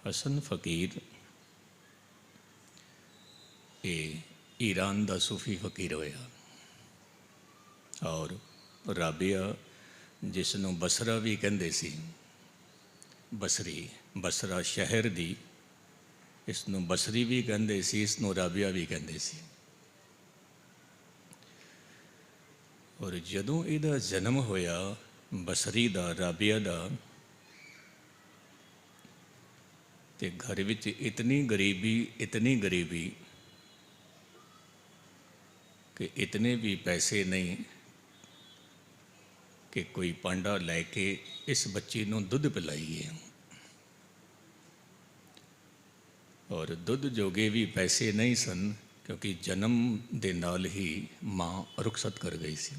हसन फ़कीर ये ईरान का सूफी फ़कीर होया और राबिया जिसनों बसरा भी कहते सी, बसरी बसरा शहर दी इसनों बसरी भी कहते सी, इसनों राबिया भी कहते सी। और जदों इहदा जन्म होया बसरी दा राबिया दा ते घर विच इतनी गरीबी कि इतने भी पैसे नहीं कि कोई पांडा लैके इस बच्ची नूं दुध पिलाइए। और दुध जोगे भी पैसे नहीं सन क्योंकि जन्म दे नाल ही माँ रुखसत कर गई सी।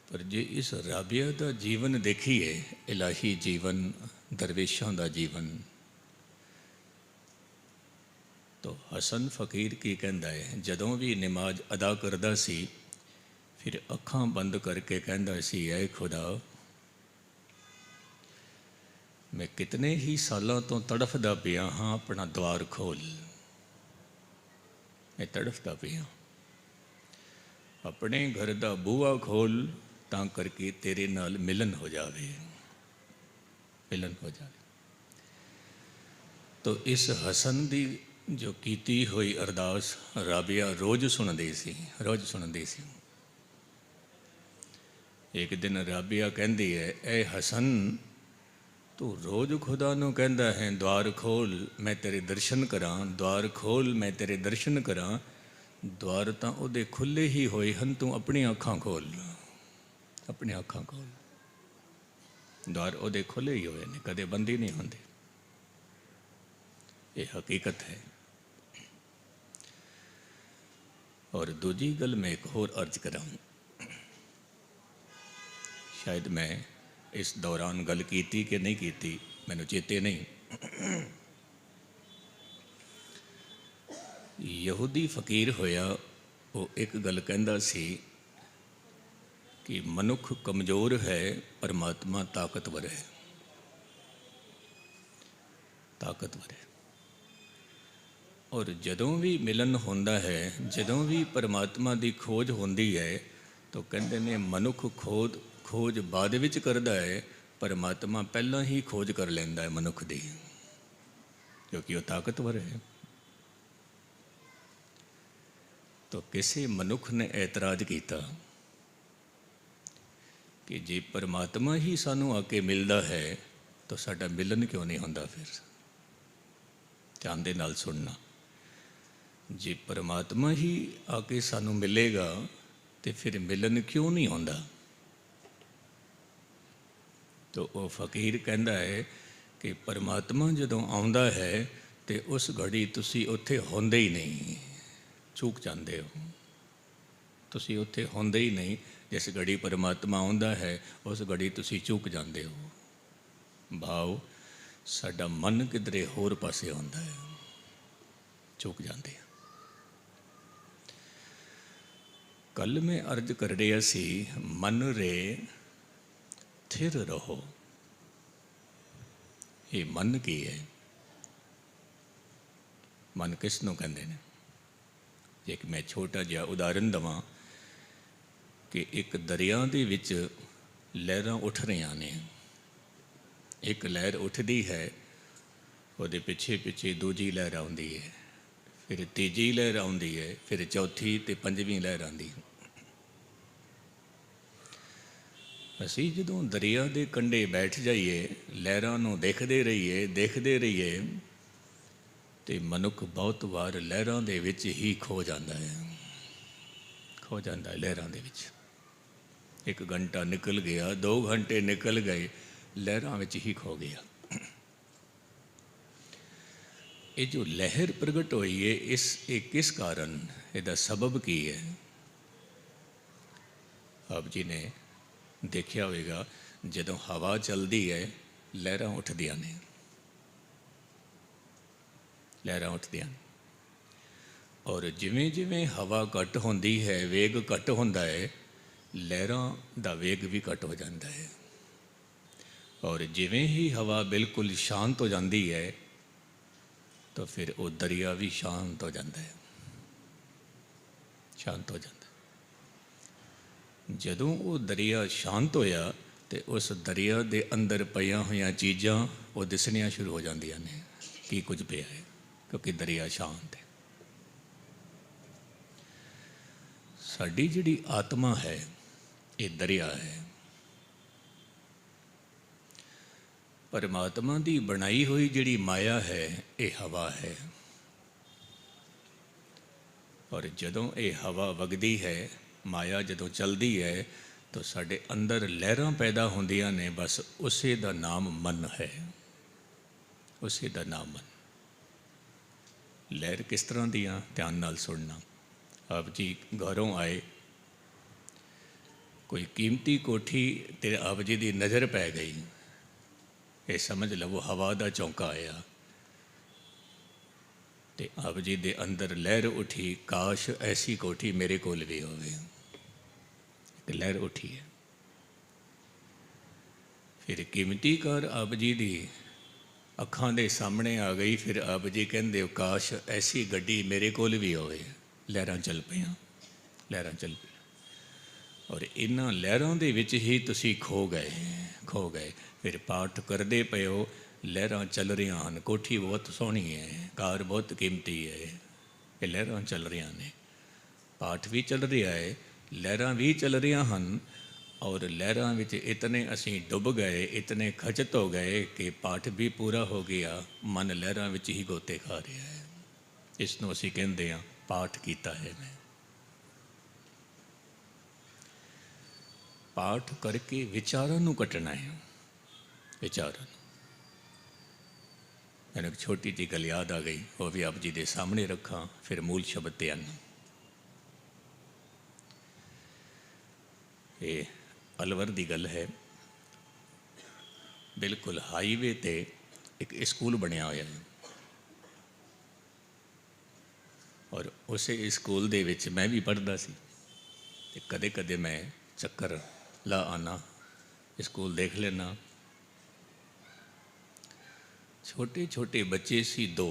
पर जे इस राबिया का जीवन देखिए, इलाही जीवन, दरवेशों का जीवन, तो हसन फ़कीर की कहता है जदों भी नमाज अदा करता सी फिर अखां बंद करके कहता सी, ऐ खुदा मैं कितने ही सालों तो तड़फदा पिया हाँ, अपना द्वार खोल। मैं तड़फदा पिया, अपने घर का बूहा खोल तां करके तेरे नाल मिलन हो जावे, मिलन हो जावे। तो इस हसन दी जो कीती हुई अरदास राबिया रोज़ सुनदी सी, रोज़ सुनदी सी। एक दिन राबिया कहती है, ए हसन तू रोज़ खुदा नूं कहंदा है द्वार खोल मैं तेरे दर्शन करां, द्वार खोल मैं तेरे दर्शन करां, द्वार तां उहदे खुले ही होए हन, तू अपनी अखां खोल, अपनी अखां खोल। द्वार उहदे खुले ही होए ने, कदे बंद ही नहीं होंदे। ये हकीकत है। और दूजी गल मैं एक होर अर्ज करां, शायद मैं इस दौरान गल कीती कि नहीं कीती, मैनूं चेते नहीं। यहूदी फ़कीर होया वो एक गल कहंदा सी कि मनुख कमज़ोर है, परमात्मा ताकतवर है, ताकतवर है। और जदों भी मिलन होंदा है, जदों भी परमात्मा की खोज होंदी है, तो कहते ने मनुख खोज बाद विच करदा है, परमात्मा पहला ही खोज कर लैंदा है मनुख दी, क्योंकि वो ताकतवर है। तो किसी मनुख ने एतराज किया कि जे परमात्मा ही सानू आके मिलता है तो साडा मिलन क्यों नहीं होंदा। फिर ध्यान दे नाल सुनना, जे परमात्मा ही आके सानू मिलेगा तो फिर मिलन क्यों नहीं होंदा। तो वह फ़कीर कहता है कि परमात्मा जदों आउंदा है तो उस घड़ी तुसी उत्थे होंदे ही नहीं, चूक जाते हो, तुसी उत्थे होंदे ही नहीं। जिस घड़ी परमात्मा आउंदा है उस घड़ी तुसी चूक जाते हो। भाव साडा मन किधरे होर पासे आउंदा है, चूक जाते हैं। कल मैं अर्ज कर रहा सी, मन रे थिर रहो। ये मन की है? मन किस नूं कहंदे ने? एक मैं छोटा जिहा उदाहरण दवां कि एक दरिया दे विच लहरां उठ रही ने, एक लहर उठती है, वो पिछे पिछे दूजी लहर आउंदी है, फिर तीजी लहर आउंदी है, फिर चौथी ते पंजवीं लहर आंदी। असी जदों दरिया के कंढे बैठ जाइए, लहरां नूं देखते रहिए तो मनुख बहुत बार लहरां दे विच ही खो जाता है, खो जाता है लहरां दे विच। 1 घंटा निकल गया, 2 घंटे निकल गए, लहरां विच ही खो गया। ये जो लहर प्रगट हुई है, किस कारण, इसका सबब की है? आप जी ने देखा होगा जदों हवा चलती है लहरां उठदियां ने, लहरां उठदियां। और जिमें जिमें हवा घट होंदी है, वेग घट होंदा है, लहरां दा वेग भी घट हो जाता है। और जिवें ही हवा बिल्कुल शांत हो जाती है तो फिर वो दरिया भी शांत हो जाता है, शांत हो जाता है। जदों वो दरिया शांत होया तो उस दरिया के अंदर पईयां होईयां चीज़ां वो दिसणियां शुरू हो जांदियां ने की कुछ पिया है, क्योंकि दरिया शांत है। साडी जिहड़ी आत्मा है ये दरिया है। परमात्मा की बनाई हुई जिहड़ी माया है ये हवा है। और जदों ये हवा वगदी है, माया जदों चलती है तो साडे अंदर लहरां पैदा होंदियां ने, बस उसे दा नाम मन है, उसे दा नाम मन। लहर किस तरह दियां, ध्यान नाल सुनना। आप जी घरों आए, कोई कीमती कोठी ते आप जी की नज़र पै गई, ये समझ लवो हवा का झोंका आया तो आप जी दे अंदर लहर उठी, काश ऐसी कोठी मेरे कोल भी होवे। एक लहर उठी है। फिर कीमती कार आप जी की अखां दे सामने आ गई, फिर आप जी कहते हो काश ऐसी गड्डी मेरे कोल भी होवे। लहरां चल पईयां, लहरां चल पईयां और इन्हां लहरां दे विच ही तुसी खो गए, खो गए। फिर पाठ करदे पे हो, लहरां चल रही हैं, कोठी बहुत सोहनी है, कार बहुत कीमती है, ये लहरां चल रही ने, पाठ भी चल रहा है, लहरां भी चल रही हैं। और लहरां विच इतने असीं डुब गए, इतने खचत हो गए कि पाठ भी पूरा हो गया, मन लहरां विच ही गोते खा रहा है। इसनों असीं कहंदे हां पाठ कीता है मैं। पाठ करके विचारां नूं कटना है, विचारां। मैंने एक छोटी जी गल याद आ गई, वो भी आप जी के सामने रखा, फिर मूल शब्द ते आना। ये अलवर की गल है। बिल्कुल हाईवे ते एक स्कूल बनया होया है और उस स्कूल दे विच मैं भी पढ़दा सी ते कदे कदे मैं चक्कर ला आना, स्कूल देख लेना। छोटे छोटे बच्चे सी दो,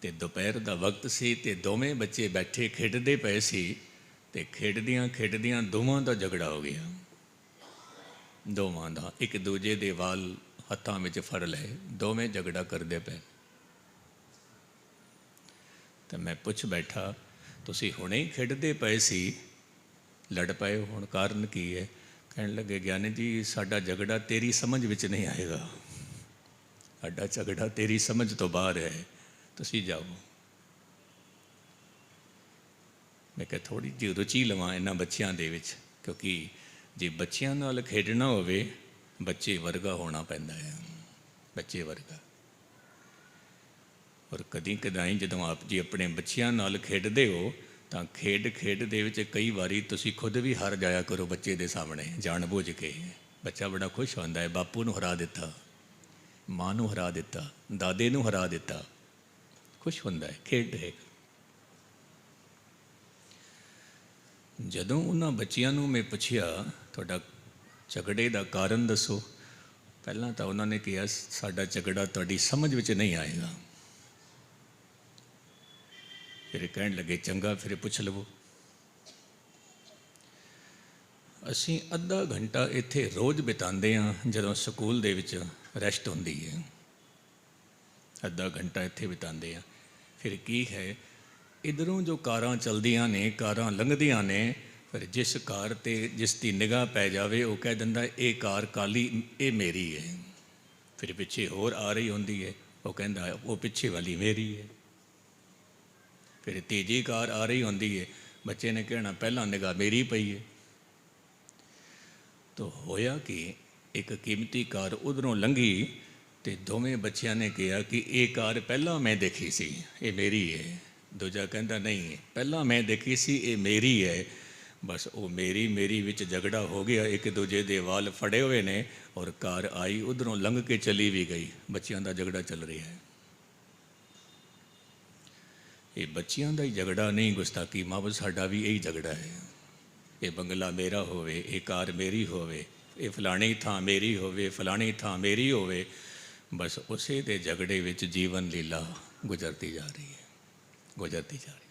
ते दोपहर का वक्त सी ते दोवें बच्चे बैठे खेडते पे सी ते खेडदियां खेडदियां दोवां का झगड़ा हो गया। दोवां का एक दूजे दे वाल हत्थां विच फड़ लए, दोवें झगड़ा करते पे। तो मैं पुछ बैठा तुसी हुणे ही खेडते पे सी, लड़ पए हो, हुण कारण की है? कहने लगे ज्ञानी जी साडा झगड़ा तेरी समझ विच नहीं आएगा, साडा झगड़ा तेरी समझ तो बाहर है, तुसी जाओ। मैं कहा थोड़ी जी रुचि लवां इन्हां बच्चियां दे विच, क्योंकि जे बच्चियां नाल खेडना होवे बच्चे वर्गा होना पैंदा है, बच्चे वर्गा। और कदी कदाई जदों आप जी अपने बच्चियां नाल खेडदे हो तो खेड खेड दे विच कई बारी तुसी खुद भी हार जाया करो बच्चे दे सामने जान बूझ के। बच्चा बड़ा खुश होंदा है, बापू नूं हरा दिता, माँ नूं हरा दिता, दादे नूं हरा दिता, खुश होंदा है, खेड है। जदों उन्हां बच्चियां नूं मैं पुछया तुहाडा झगड़े का कारण दसो, पहलां तां उन्होंने कहा साडा झगड़ा तुहाडी समझ विच नहीं आएगा। फिर कहण लगे चंगा फिर पुछ लवो। असीं अद्धा घंटा इत्थे रोज़ बितांदे हां, जदों स्कूल दे विच रैसट हुंदी है, अद्धा घंटा इत्थे बितांदे हां। फिर की है, इधरों जो कारां चलदियां ने, कारां लंघदियां ने, फिर जिस कार ते जिसकी निगाह पै जावे वो कह दिंदा ये कार काली ये मेरी है। फिर पिछे होर आ रही होंदी है, वो कहंदा वो पिछे वाली मेरी है। फिर तीजी कार आ रही होंदी है, बच्चे ने कहना पहला निगाह मेरी पई है। तो होया कि एक कीमती कार उधरों लंघी तो दोवें बच्चियां ने कहा कि ये कार पहला मैं देखी सी ये मेरी है। दूजा कहता नहीं पहला मैं देखी सी ये मेरी है। बस वो मेरी मेरी विच झगड़ा हो गया, एक दूजे दे वाल फड़े हुए ने और कार आई उधरों लंघ के चली भी गई। बच्चियां दा झगड़ा चल रहा है। ये बच्चियां दा ही झगड़ा नहीं, गुस्ताखी माँ साडा भी यही झगड़ा है, ਇਹ ਬੰਗਲਾ ਮੇਰਾ ਹੋਵੇ, ਇਹ ਕਾਰ ਮੇਰੀ ਹੋਵੇ, ਇਹ ਫਲਾਣੀ ਥਾਂ ਮੇਰੀ ਹੋਵੇ, ਫਲਾਣੀ ਥਾਂ ਮੇਰੀ ਹੋਵੇ। ਬਸ ਉਸੇ ਦੇ ਝਗੜੇ ਵਿੱਚ ਜੀਵਨ ਲੀਲਾ ਗੁਜ਼ਰਦੀ ਜਾ ਰਹੀ ਹੈ, ਗੁਜ਼ਰਦੀ ਜਾ ਰਹੀ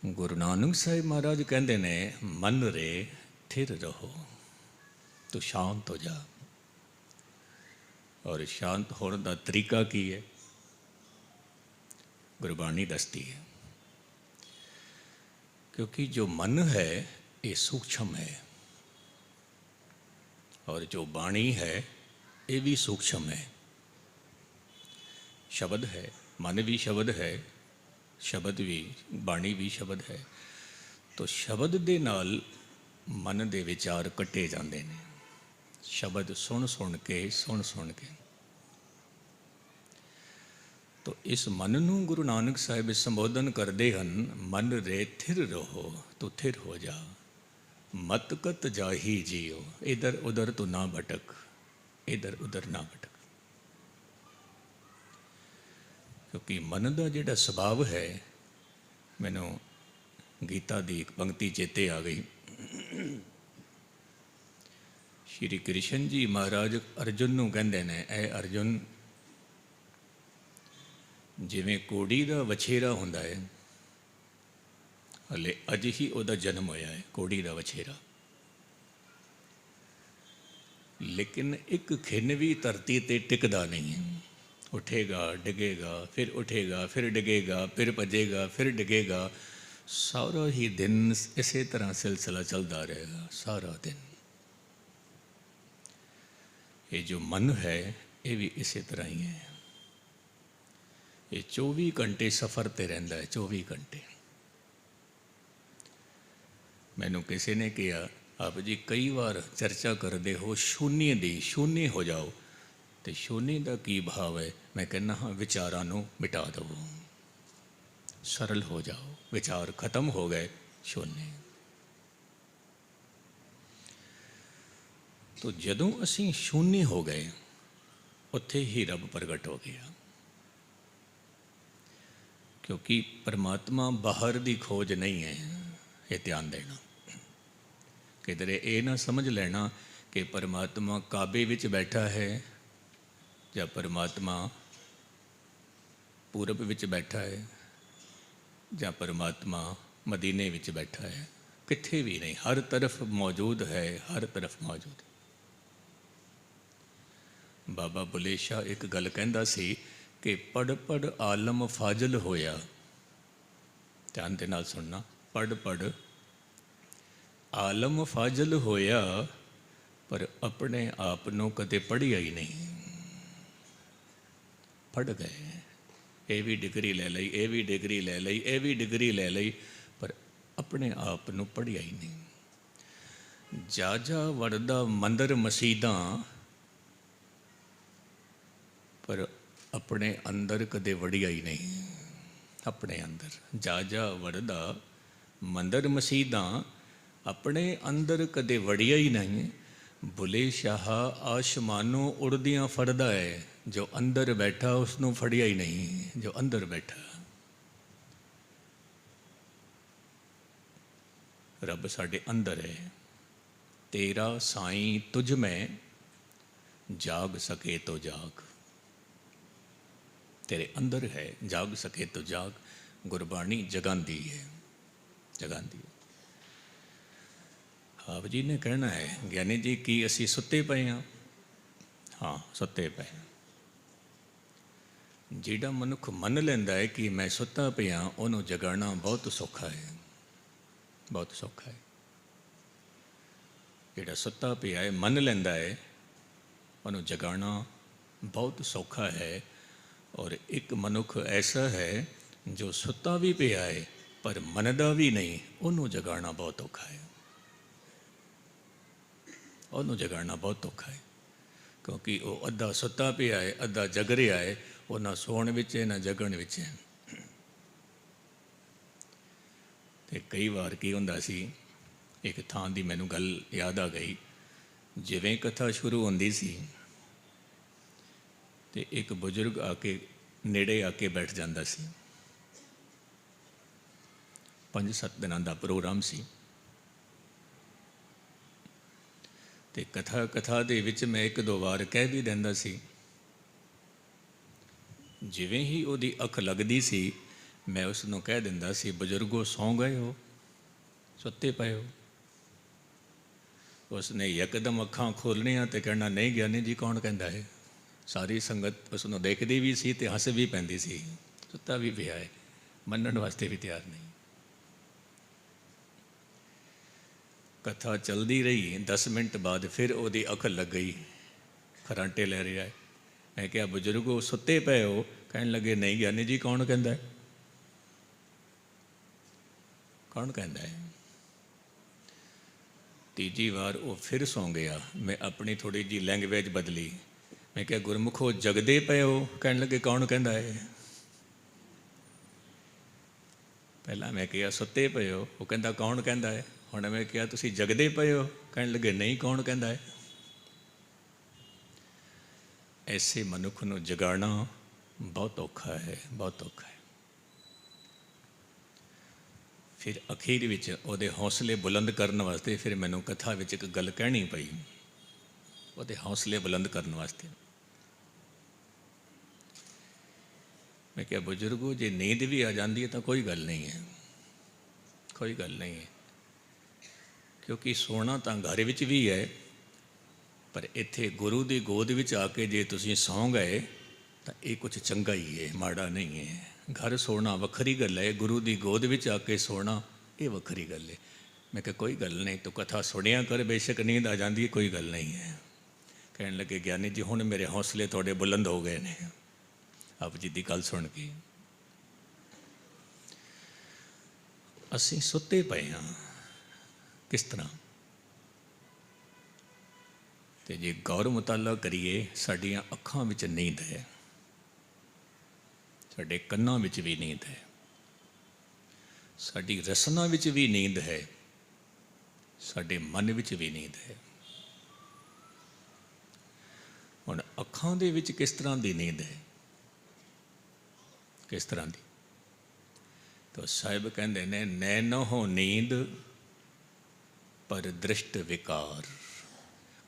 ਹੈ। ਗੁਰੂ ਨਾਨਕ ਸਾਹਿਬ ਮਹਾਰਾਜ ਕਹਿੰਦੇ ਨੇ, ਮਨ ਰੇ ਥਿਰ ਰਹੋ, ਤੂੰ ਸ਼ਾਂਤ ਹੋ ਜਾ। ਔਰ ਸ਼ਾਂਤ ਹੋਣ ਦਾ ਤਰੀਕਾ ਕੀ ਹੈ? ਗੁਰਬਾਣੀ ਦੱਸਦੀ ਹੈ। क्योंकि जो मन है ये सूक्ष्म है और जो बाणी है ये भी सूक्ष्म है। शब्द है, मन भी शब्द है, शब्द भी, बाणी भी शब्द है। तो शब्द दे नाल मन दे विचार कटे जाते हैं। शब्द सुन सुन के तो इस मन नूं गुरु नानक साहिब संबोधन करते हैं, मन रे थिर रहो, तू थिर हो जा, मत कत जाही जियो, इधर उधर तू ना भटक, इधर उधर ना भटक। क्योंकि मन का जिहड़ा सुभाव है, मैनू गीता की एक पंक्ति चेते आ गई। श्री कृष्ण जी महाराज अर्जुन नूं कहंदे ने, ऐ अर्जुन, जिवें कोड़ी का वछेरा हुंदा है, हले अज ही उहदा जन्म होया है, कोड़ी का वछेरा, लेकिन एक खिन भी धरती ते टिकदा नहीं है। उठेगा, डिगेगा, फिर उठेगा, फिर डिगेगा, फिर भजेगा, फिर डिगेगा। सारा ही दिन इसी तरह सिलसिला चलता रहेगा, सारा दिन। ये जो मन है ये भी इसी तरह ही है। ये 24 घंटे सफ़र ते रहिंदा है, 24 घंटे। मैनू किसी ने कहा, आप जी कई बार चर्चा करते हो शून्य दी, शून्य हो जाओ, तो शून्य का की भाव है? मैं कहना हाँ, विचारां नूं मिटा दो, सरल हो जाओ, विचार खत्म हो गए, शून्य। तो जदों असीं शून्य हो गए, उत्थे ही रब प्रगट हो गया। क्योंकि परमात्मा बाहर की खोज नहीं है, ये ध्यान देना। किधरे ये ना समझ लेना कि परमात्मा काबे विच बैठा है या परमात्मा पूरब विच बैठा है या परमात्मा मदीने विच बैठा है। किथे भी नहीं, हर तरफ मौजूद है, हर तरफ मौजूद है। बाबा बुले शाह एक गल कहंदा सी कि पढ़ पढ़ आलम फाजल होया। ध्यान दे नाल सुनना, पढ़ पढ़ आलम फाजल होया, पर अपने आप नूं कदे पढ़िया ही नहीं। पढ़ गए, ये भी डिग्री ले लई, ये भी डिग्री ले लई, ये भी डिग्री ले लई, पर अपने आप नूं पढ़िया ही नहीं। जा जा वड़दा मंदिर मसीदां, पर अपने अंदर कदे वड़िया ही नहीं। अपने अंदर जा जा वड़दा मंदिर मसीदां, अपने अंदर कदे वड़िया ही नहीं। बुले शाह आसमानों उड़दियां फड़दा है, जो अंदर बैठा उसनों फड़िया ही नहीं, जो अंदर बैठा। रब साडे अंदर है। तेरा साईं तुझ में जाग सके तो जाग, तेरे अंदर है, जाग सके तो जाग। गुरबाणी जगांदी है, जगांदी है। आप जी ने कहना है, ज्ञानी जी की असी सुते पे हाँ? हाँ, सुते पे। जिहड़ा मनुख मन लैंदा है कि मैं सुता पिया, उन्होंने जगाना बहुत सौखा है, बहुत सौखा है। जिहड़ा सुता पिया है, मन लैंदा है, उन्होंने जगाना बहुत सौखा है। और एक मनुख ऐसा है जो सुता भी पिया है पर मनदा भी नहीं, उन्होंने जगाना बहुत औखा है, उन्होंने जगाना बहुत औखा है। क्योंकि वो अद्धा सुता पिया है, अद्धा जग रहा है, वो ना सोण विच है ना जगण विच है। ते कई बार की हुंदा सी, एक थां दी मैनू गल याद आ गई। जिवें कथा शुरू होंदी सी ते एक बुजुर्ग आके नेड़े आके बैठ जाता सी। 5-7 ਦਿਨਾਂ ਦਾ ਪ੍ਰੋਗਰਾਮ ਸੀ। ਅਤੇ ਕਥਾ ਦੇ ਵਿੱਚ ਮੈਂ 1-2 ਵਾਰ ਕਹਿ ਵੀ ਦਿੰਦਾ ਸੀ। ਜਿਵੇਂ ਹੀ ਉਹਦੀ ਅੱਖ ਲੱਗਦੀ ਸੀ, ਮੈਂ ਉਸ ਨੂੰ ਕਹਿ ਦਿੰਦਾ ਸੀ, ਬਜ਼ੁਰਗੋ ਸੌਂ ਗਏ ਹੋ, ਸੁੱਤੇ ਪਏ ਹੋ। ਉਸਨੇ ਯਕਦਮ ਅੱਖਾਂ ਖੋਲ੍ਹਣੀਆਂ ਅਤੇ ਕਹਿਣਾ, ਨਹੀਂ ਗਿਆਨੀ ਜੀ, ਕੌਣ ਕਹਿੰਦਾ ਹੈ। ਸਾਰੀ ਸੰਗਤ ਉਸ ਨੂੰ ਦੇਖਦੀ ਵੀ ਸੀ ਅਤੇ ਹੱਸ ਵੀ ਪੈਂਦੀ ਸੀ। ਸੁੱਤਾ ਵੀ ਪਿਆ ਹੈ, ਮੰਨਣ ਵਾਸਤੇ ਵੀ ਤਿਆਰ ਨਹੀਂ। ਕਥਾ ਚੱਲਦੀ ਰਹੀ। 10 ਮਿੰਟ ਬਾਅਦ ਫਿਰ ਉਹਦੀ ਅੱਖ ਲੱਗ ਗਈ, ਖਰਾਂਟੇ ਲੈ ਰਿਹਾ ਹੈ। ਮੈਂ ਕਿਹਾ, ਬਜ਼ੁਰਗੋ ਸੁੱਤੇ ਪਏ ਹੋ। ਕਹਿਣ ਲੱਗੇ, ਨਹੀਂ ਗਿਆਨੀ ਜੀ, ਕੌਣ ਕਹਿੰਦਾ ਹੈ, ਕੌਣ ਕਹਿੰਦਾ ਹੈ। ਤੀਜੀ ਵਾਰ ਉਹ ਫਿਰ ਸੌਂ ਗਿਆ। ਮੈਂ ਆਪਣੀ ਥੋੜ੍ਹੀ ਜਿਹੀ ਲੈਂਗੁਏਜ ਬਦਲੀ। ਮੈਂ ਕਿਹਾ, ਗੁਰਮੁਖੋ ਜਗਦੇ ਪਏ ਹੋ। ਕਹਿਣ ਲੱਗੇ, ਕੌਣ ਕਹਿੰਦਾ ਹੈ। ਪਹਿਲਾਂ ਮੈਂ ਕਿਹਾ, ਸੁੱਤੇ ਪਏ ਹੋ। ਉਹ ਕਹਿੰਦਾ, ਕੌਣ ਕਹਿੰਦਾ ਹੈ। ਹੁਣ ਮੈਂ ਕਿਹਾ, ਤੁਸੀਂ ਜਗਦੇ ਪਏ ਹੋ। ਕਹਿਣ ਲੱਗੇ, ਨਹੀਂ, ਕੌਣ ਕਹਿੰਦਾ ਹੈ। ਐਸੇ ਮਨੁੱਖ ਨੂੰ ਜਗਾਉਣਾ ਬਹੁਤ ਔਖਾ ਹੈ, ਬਹੁਤ ਔਖਾ ਹੈ। ਫਿਰ ਅਖੀਰ ਵਿੱਚ ਉਹਦੇ ਹੌਸਲੇ ਬੁਲੰਦ ਕਰਨ ਵਾਸਤੇ ਫਿਰ ਮੈਨੂੰ ਕਥਾ ਵਿੱਚ ਇੱਕ ਗੱਲ ਕਹਿਣੀ ਪਈ, ਉਹਦੇ ਹੌਸਲੇ ਬੁਲੰਦ ਕਰਨ ਵਾਸਤੇ। ਮੈਂ ਕਿਹਾ, ਬਜ਼ੁਰਗੋ, ਜੇ ਨੀਂਦ ਵੀ ਆ ਜਾਂਦੀ ਹੈ ਤਾਂ ਕੋਈ ਗੱਲ ਨਹੀਂ ਹੈ, ਕੋਈ ਗੱਲ ਨਹੀਂ ਹੈ। ਕਿਉਂਕਿ ਸੋਣਾ ਤਾਂ ਘਰ ਵਿੱਚ ਵੀ ਹੈ, ਪਰ ਇੱਥੇ ਗੁਰੂ ਦੀ ਗੋਦ ਵਿੱਚ ਆ ਕੇ ਜੇ ਤੁਸੀਂ ਸੌਂ ਗਏ ਤਾਂ ਇਹ ਕੁਝ ਚੰਗਾ ਹੀ ਹੈ, ਮਾੜਾ ਨਹੀਂ ਹੈ। ਘਰ ਸੋਣਾ ਵੱਖਰੀ ਗੱਲ ਹੈ, ਗੁਰੂ ਦੀ ਗੋਦ ਵਿੱਚ ਆ ਕੇ ਸੋਣਾ ਇਹ ਵੱਖਰੀ ਗੱਲ ਹੈ। ਮੈਂ ਕਿਹਾ, ਕੋਈ ਗੱਲ ਨਹੀਂ, ਤੂੰ ਕਥਾ ਸੁਣਿਆ ਕਰ, ਬੇਸ਼ੱਕ ਨੀਂਦ ਆ ਜਾਂਦੀ ਹੈ, ਕੋਈ ਗੱਲ ਨਹੀਂ ਹੈ। ਕਹਿਣ ਲੱਗੇ, ਗਿਆਨੀ ਜੀ, ਹੁਣ ਮੇਰੇ ਹੌਸਲੇ ਤੁਹਾਡੇ ਬੁਲੰਦ ਹੋ ਗਏ ਨੇ ਆਪ ਜੀ ਦੀ ਗੱਲ ਸੁਣ ਕੇ। ਅਸੀਂ ਸੁੱਤੇ ਪਏ ਹਾਂ, ਕਿਸ ਤਰ੍ਹਾਂ? ਅਤੇ ਜੇ ਗੌਰ ਮੁਤਾਲਾ ਕਰੀਏ, ਸਾਡੀਆਂ ਅੱਖਾਂ ਵਿੱਚ ਨੀਂਦ ਹੈ, ਸਾਡੇ ਕੰਨਾਂ ਵਿੱਚ ਵੀ ਨੀਂਦ ਹੈ, ਸਾਡੀ ਰਸਨਾ ਵਿੱਚ ਵੀ ਨੀਂਦ ਹੈ, ਸਾਡੇ ਮਨ ਵਿੱਚ ਵੀ ਨੀਂਦ ਹੈ। ਹੁਣ ਅੱਖਾਂ ਦੇ ਵਿੱਚ ਕਿਸ ਤਰ੍ਹਾਂ ਦੀ ਨੀਂਦ ਹੈ, ਕਿਸ ਤਰ੍ਹਾਂ ਦੀ? ਤਾਂ ਸਾਹਿਬ ਕਹਿੰਦੇ ਨੇ, ਨੈਨੋ ਨੀਂਦ ਪਰ ਦ੍ਰਿਸ਼ਟ ਵਿਕਾਰ।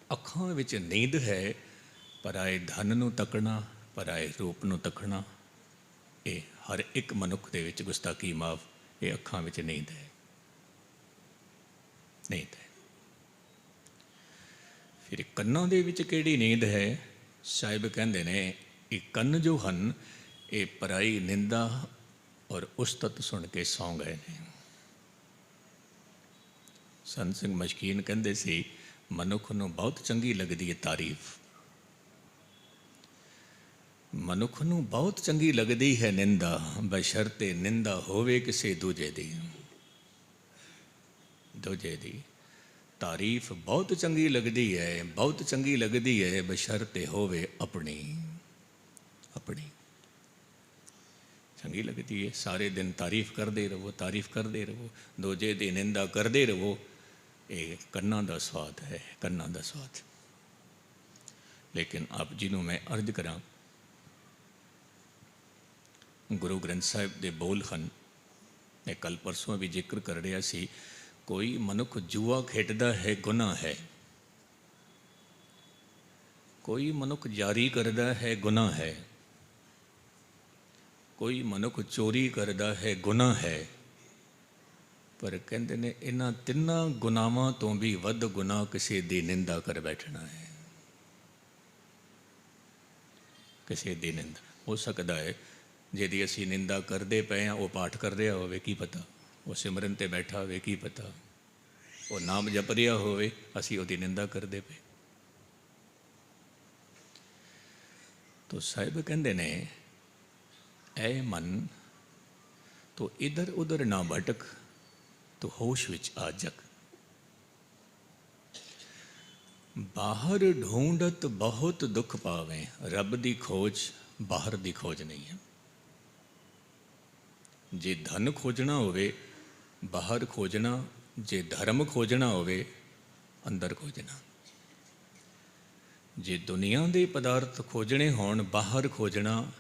ਅੱਖਾਂ ਵਿੱਚ ਨੀਂਦ ਹੈ, ਪਰਾਏ ਧਨ ਨੂੰ ਤੱਕਣਾ, ਪਰਾਏ ਰੂਪ ਨੂੰ ਤੱਕਣਾ, ਇਹ ਹਰ ਇੱਕ ਮਨੁੱਖ ਦੇ ਵਿੱਚ ਗੁਸਤਾਖੀ ਮਾਫ, ਇਹ ਅੱਖਾਂ ਵਿੱਚ ਨੀਂਦ ਹੈ, ਨੀਂਦ ਹੈ। ਫਿਰ ਕੰਨਾਂ ਦੇ ਵਿੱਚ ਕਿਹੜੀ ਨੀਂਦ ਹੈ? ਸਾਹਿਬ ਕਹਿੰਦੇ ਨੇ, ਇਹ ਕੰਨ ਜੋ ਹਨ, ਇਹ ਪਰਾਈ ਨਿੰਦਾ ਔਰ ਉਸਤਤ ਸੁਣ ਕੇ ਸੌਂ ਗਏ ਨੇ। ਸੰਤ ਸਿੰਘ ਮਸ਼ਕੀਨ ਕਹਿੰਦੇ ਸੀ, ਮਨੁੱਖ ਨੂੰ ਬਹੁਤ ਚੰਗੀ ਲੱਗਦੀ ਹੈ ਤਾਰੀਫ, ਮਨੁੱਖ ਨੂੰ ਬਹੁਤ ਚੰਗੀ ਲੱਗਦੀ ਹੈ ਨਿੰਦਾ, ਬਸ਼ਰਤੇ ਨਿੰਦਾ ਹੋਵੇ ਕਿਸੇ ਦੂਜੇ ਦੀ। ਦੂਜੇ ਦੀ ਤਾਰੀਫ ਬਹੁਤ ਚੰਗੀ ਲੱਗਦੀ ਹੈ, ਬਹੁਤ ਚੰਗੀ ਲੱਗਦੀ ਹੈ, ਬਸ਼ਰਤੇ ਹੋਵੇ ਆਪਣੀ, ਆਪਣੀ ਚੰਗੀ ਲੱਗਦੀ ਹੈ। ਸਾਰੇ ਦਿਨ ਤਾਰੀਫ ਕਰਦੇ ਰਹੋ, ਤਾਰੀਫ ਕਰਦੇ ਰਹੋ, ਦੂਜੇ ਦੀ ਨਿੰਦਾ ਕਰਦੇ ਰਹੋ, ਇਹ ਕੰਨਾਂ ਦਾ ਸਵਾਦ ਹੈ, ਕੰਨਾਂ ਦਾ ਸਵਾਦ। ਲੇਕਿਨ ਆਪ ਜੀ ਨੂੰ ਮੈਂ ਅਰਜ਼ ਕਰਾਂ, ਗੁਰੂ ਗ੍ਰੰਥ ਸਾਹਿਬ ਦੇ ਬੋਲ ਹਨ, ਮੈਂ ਕੱਲ੍ਹ ਪਰਸੋਂ ਵੀ ਜ਼ਿਕਰ ਕਰ ਰਿਹਾ ਸੀ, ਕੋਈ ਮਨੁੱਖ ਜੂਆ ਖੇਡਦਾ ਹੈ, ਗੁਨਾਹ ਹੈ। ਕੋਈ ਮਨੁੱਖ ਜਾਰੀ ਕਰਦਾ ਹੈ, ਗੁਨਾਹ ਹੈ। ਕੋਈ ਮਨੁੱਖ ਚੋਰੀ ਕਰਦਾ ਹੈ, ਗੁਨਾਹ ਹੈ। ਪਰ ਕਹਿੰਦੇ ਨੇ, ਇਹਨਾਂ ਤਿੰਨਾਂ ਗੁਨਾਹਾਂ ਤੋਂ ਵੀ ਵੱਧ ਗੁਨਾਹ ਕਿਸੇ ਦੀ ਨਿੰਦਾ ਕਰ ਬੈਠਣਾ ਹੈ, ਕਿਸੇ ਦੀ ਨਿੰਦਾ। ਹੋ ਸਕਦਾ ਹੈ ਜਿਹਦੀ ਅਸੀਂ ਨਿੰਦਾ ਕਰਦੇ ਪਏ ਹਾਂ, ਉਹ ਪਾਠ ਕਰ ਰਿਹਾ ਹੋਵੇ, ਕੀ ਪਤਾ, ਉਹ ਸਿਮਰਨ 'ਤੇ ਬੈਠਾ ਹੋਵੇ, ਕੀ ਪਤਾ, ਉਹ ਨਾਮ ਜਪ ਰਿਹਾ ਹੋਵੇ, ਅਸੀਂ ਉਹਦੀ ਨਿੰਦਾ ਕਰਦੇ ਪਏ। ਤੋ ਸਾਹਿਬ ਕਹਿੰਦੇ ਨੇ, ਐ ਮਨ, ਤੂੰ ਇੱਧਰ ਉੱਧਰ ਨਾ ਭਟਕ, ਤੂੰ ਹੋਸ਼ ਵਿੱਚ ਆ ਜਗ। ਬਾਹਰ ਢੂੰਡਤ ਬਹੁਤ ਦੁੱਖ ਪਾਵੇਂ, ਰੱਬ ਦੀ ਖੋਜ ਬਾਹਰ ਦੀ ਖੋਜ ਨਹੀਂ ਹੈ। ਜੇ ਧਨ ਖੋਜਣਾ ਹੋਵੇ, ਬਾਹਰ ਖੋਜਣਾ, ਜੇ ਧਰਮ ਖੋਜਣਾ ਹੋਵੇ, ਅੰਦਰ ਖੋਜਣਾ। ਜੇ ਦੁਨੀਆ ਦੇ ਪਦਾਰਥ ਖੋਜਣੇ ਹੋਣ, ਬਾਹਰ ਖੋਜਣਾ,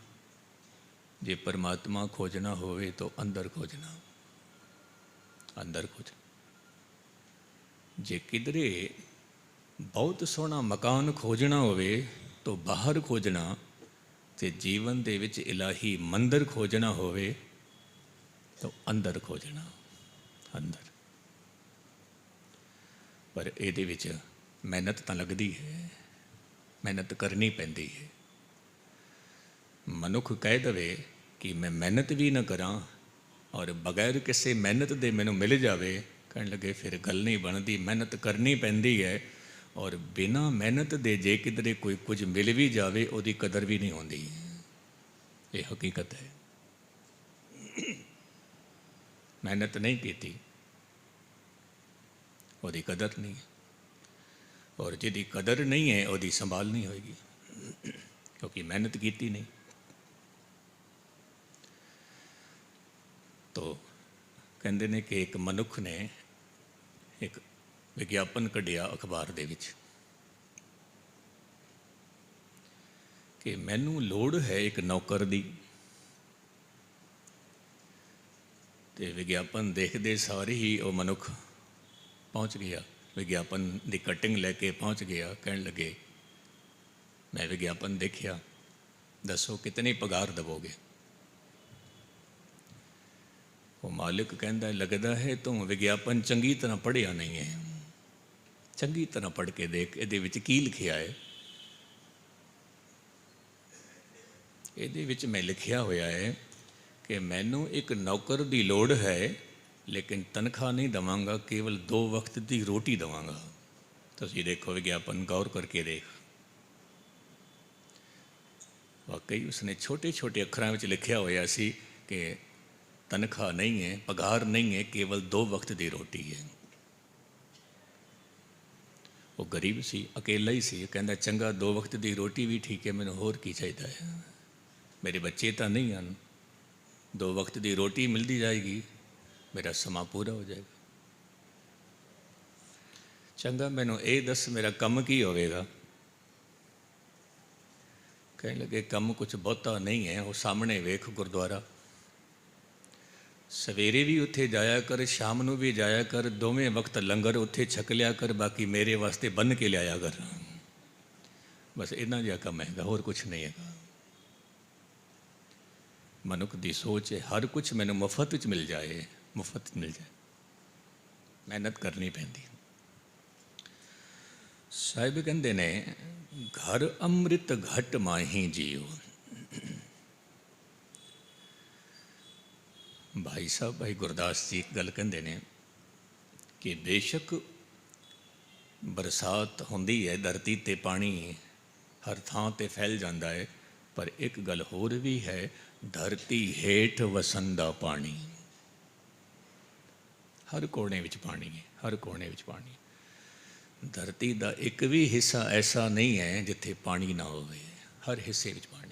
ਜੇ ਪਰਮਾਤਮਾ ਖੋਜਣਾ ਹੋਵੇ ਤਾਂ ਅੰਦਰ ਖੋਜਣਾ। अंदर खोज। जे किधरे बहुत सोहना मकान खोजना होवे तो बाहर खोजना, ते जीवन दे विच इलाही मंदिर खोजना होवे तो अंदर खोजना, अंदर। पर इहदे विच मेहनत तां लगदी है, मेहनत करनी पैंदी है। मनुख कह दवे कि मैं मेहनत भी ना करा और बगैर किसी मेहनत दे मैनू मिल जावे, कहण लगे फिर गल नहीं बनती। मेहनत करनी पैंदी है, और बिना मेहनत दे जे किधरे कोई कुछ मिल भी जावे उहदी कदर भी नहीं होंदी। ये हकीकत है। मेहनत नहीं की उहदी कदर नहीं, और जिहदी कदर नहीं है उहदी संभाल नहीं होएगी, क्योंकि मेहनत की नहीं। तो कहते हैं कि एक मनुख ने एक विज्ञापन कढ़िया अखबार दे विच कि मैनू लोड़ है एक नौकर दी। ते विज्ञापन देखते सारे ही वो मनुख पहुँच गया, विज्ञापन की कटिंग लैके पहुँच गया। कहन लगे मैं विज्ञापन देखिया, दसो कितनी पगार दवोगे। वो मालिक कहता लगता है तू विज्ञापन चंगी तरह पढ़िया नहीं है, चंगी तरह पढ़ के देख ये की लिखिया है। ये मैं लिखिया होया है कि मैनू एक नौकर की लोड़ है, लेकिन तनख्वाह नहीं दवांगा, केवल 2 वक्त की रोटी दवांगा। तुसीं देखो विज्ञापन गौर करके देख, वाकई उसने छोटे छोटे अखरां विच लिखिया होया सी कि तनख्वाह नहीं है, पगार नहीं है, केवल 2 वक्त की रोटी है। वो गरीब सी, अकेला ही सी, कहता चंगा 2 वक्त की रोटी भी ठीक है, मैनूं होर की चाहिए है। मेरे बच्चे तो नहीं हैं, 2 वक्त की रोटी मिलती जाएगी, मेरा समा पूरा हो जाएगा। चंगा मैनूं ये दस मेरा कम की होवेगा। कहने लगे कम कुछ बहुता नहीं है, वो सामने वेख गुरुद्वारा, सवेरे भी उत्थे जाया कर, शाम नूं भी जाया कर, दोवें वक्त लंगर उत्थे छक लिया कर, बाकी मेरे वास्ते बन के लिया कर। बस इन्ना जिहा कम है, होर कुछ नहीं है। मनुख की सोच है हर कुछ मैनूं मुफ्त च मिल जाए, मुफ्त च मिल जाए, मेहनत करनी पैंदी। साहिब कहते ने घर अमृत घट माही जियो। भाई साहब भाई गुरदास जी एक गल कहते हैं कि बेशक बरसात होंदी है, धरती ते पानी हर थां ते फैल जाता है, पर एक गल होर भी है, धरती हेठ वसंदा पानी। हर कोने विच पानी है, हर कोने विच पानी। धरती का एक भी हिस्सा ऐसा नहीं है जिथे पानी ना हो, हर हिस्से विच पानी।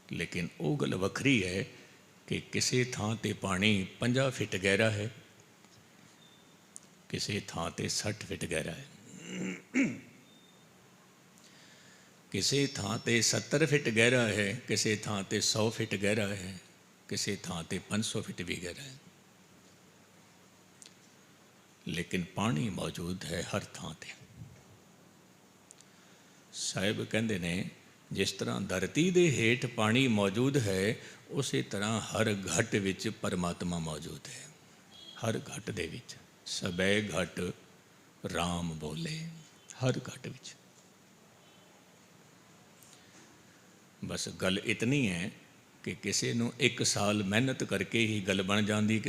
लेकिन वो गल वखरी है कि किसी थां ते पानी 50 फिट गहरा है, किसी थां ते 60 फिट गहरा है, किसी थां ते 70 फिट गहरा है, किसी थां ते 100 फिट गहरा है, किसी थां ते 500 फिट भी गहरा है, लेकिन पानी मौजूद है हर थां ते। साहिब कहते ने जिस तरह धरती दे हेठ पानी मौजूद है, उस तरह हर घट विच परमात्मा मौजूद है। हर घट दे विच सबै घट राम बोले, हर घट विच। बस गल इतनी है कि किसी नूं 1 साल मेहनत करके ही गल बन जाती,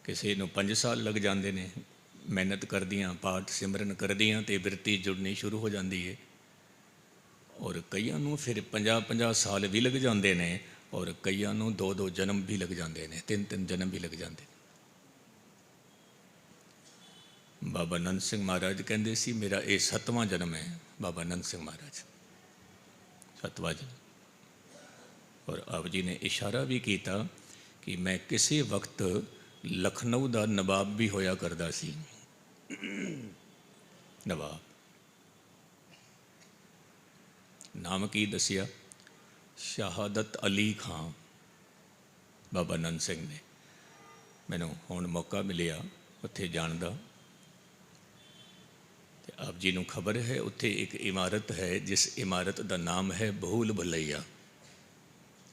किसी नूं 5 साल लग जाते हैं मेहनत करदियाँ, पाठ सिमरन करदियाँ, तो बिरती जुड़नी शुरू हो जाती है। और कईयां नूं फिर 50-50 साल भी लग जाते हैं, और कईयां नूं 2-2 जन्म भी लग जाते हैं, 3-3 जन्म भी लग जाते हैं। बाबा नंद सिंह महाराज कहते सी मेरा ये 7वां जन्म है। बाबा नंद सिंह महाराज 7वां जन्म। और आप जी ने इशारा भी किया कि मैं किसी वक्त लखनऊ का नवाब भी होया करदा सी। नवाब नाम की दसिया, शहादत अली खां। बाबा नंद सिंह ने मैनूं हुण मौका मिलिया उत्थे जाण दा। ते आप जी नूं खबर है उत्थे एक इमारत है जिस इमारत का नाम है भूल भुलैया,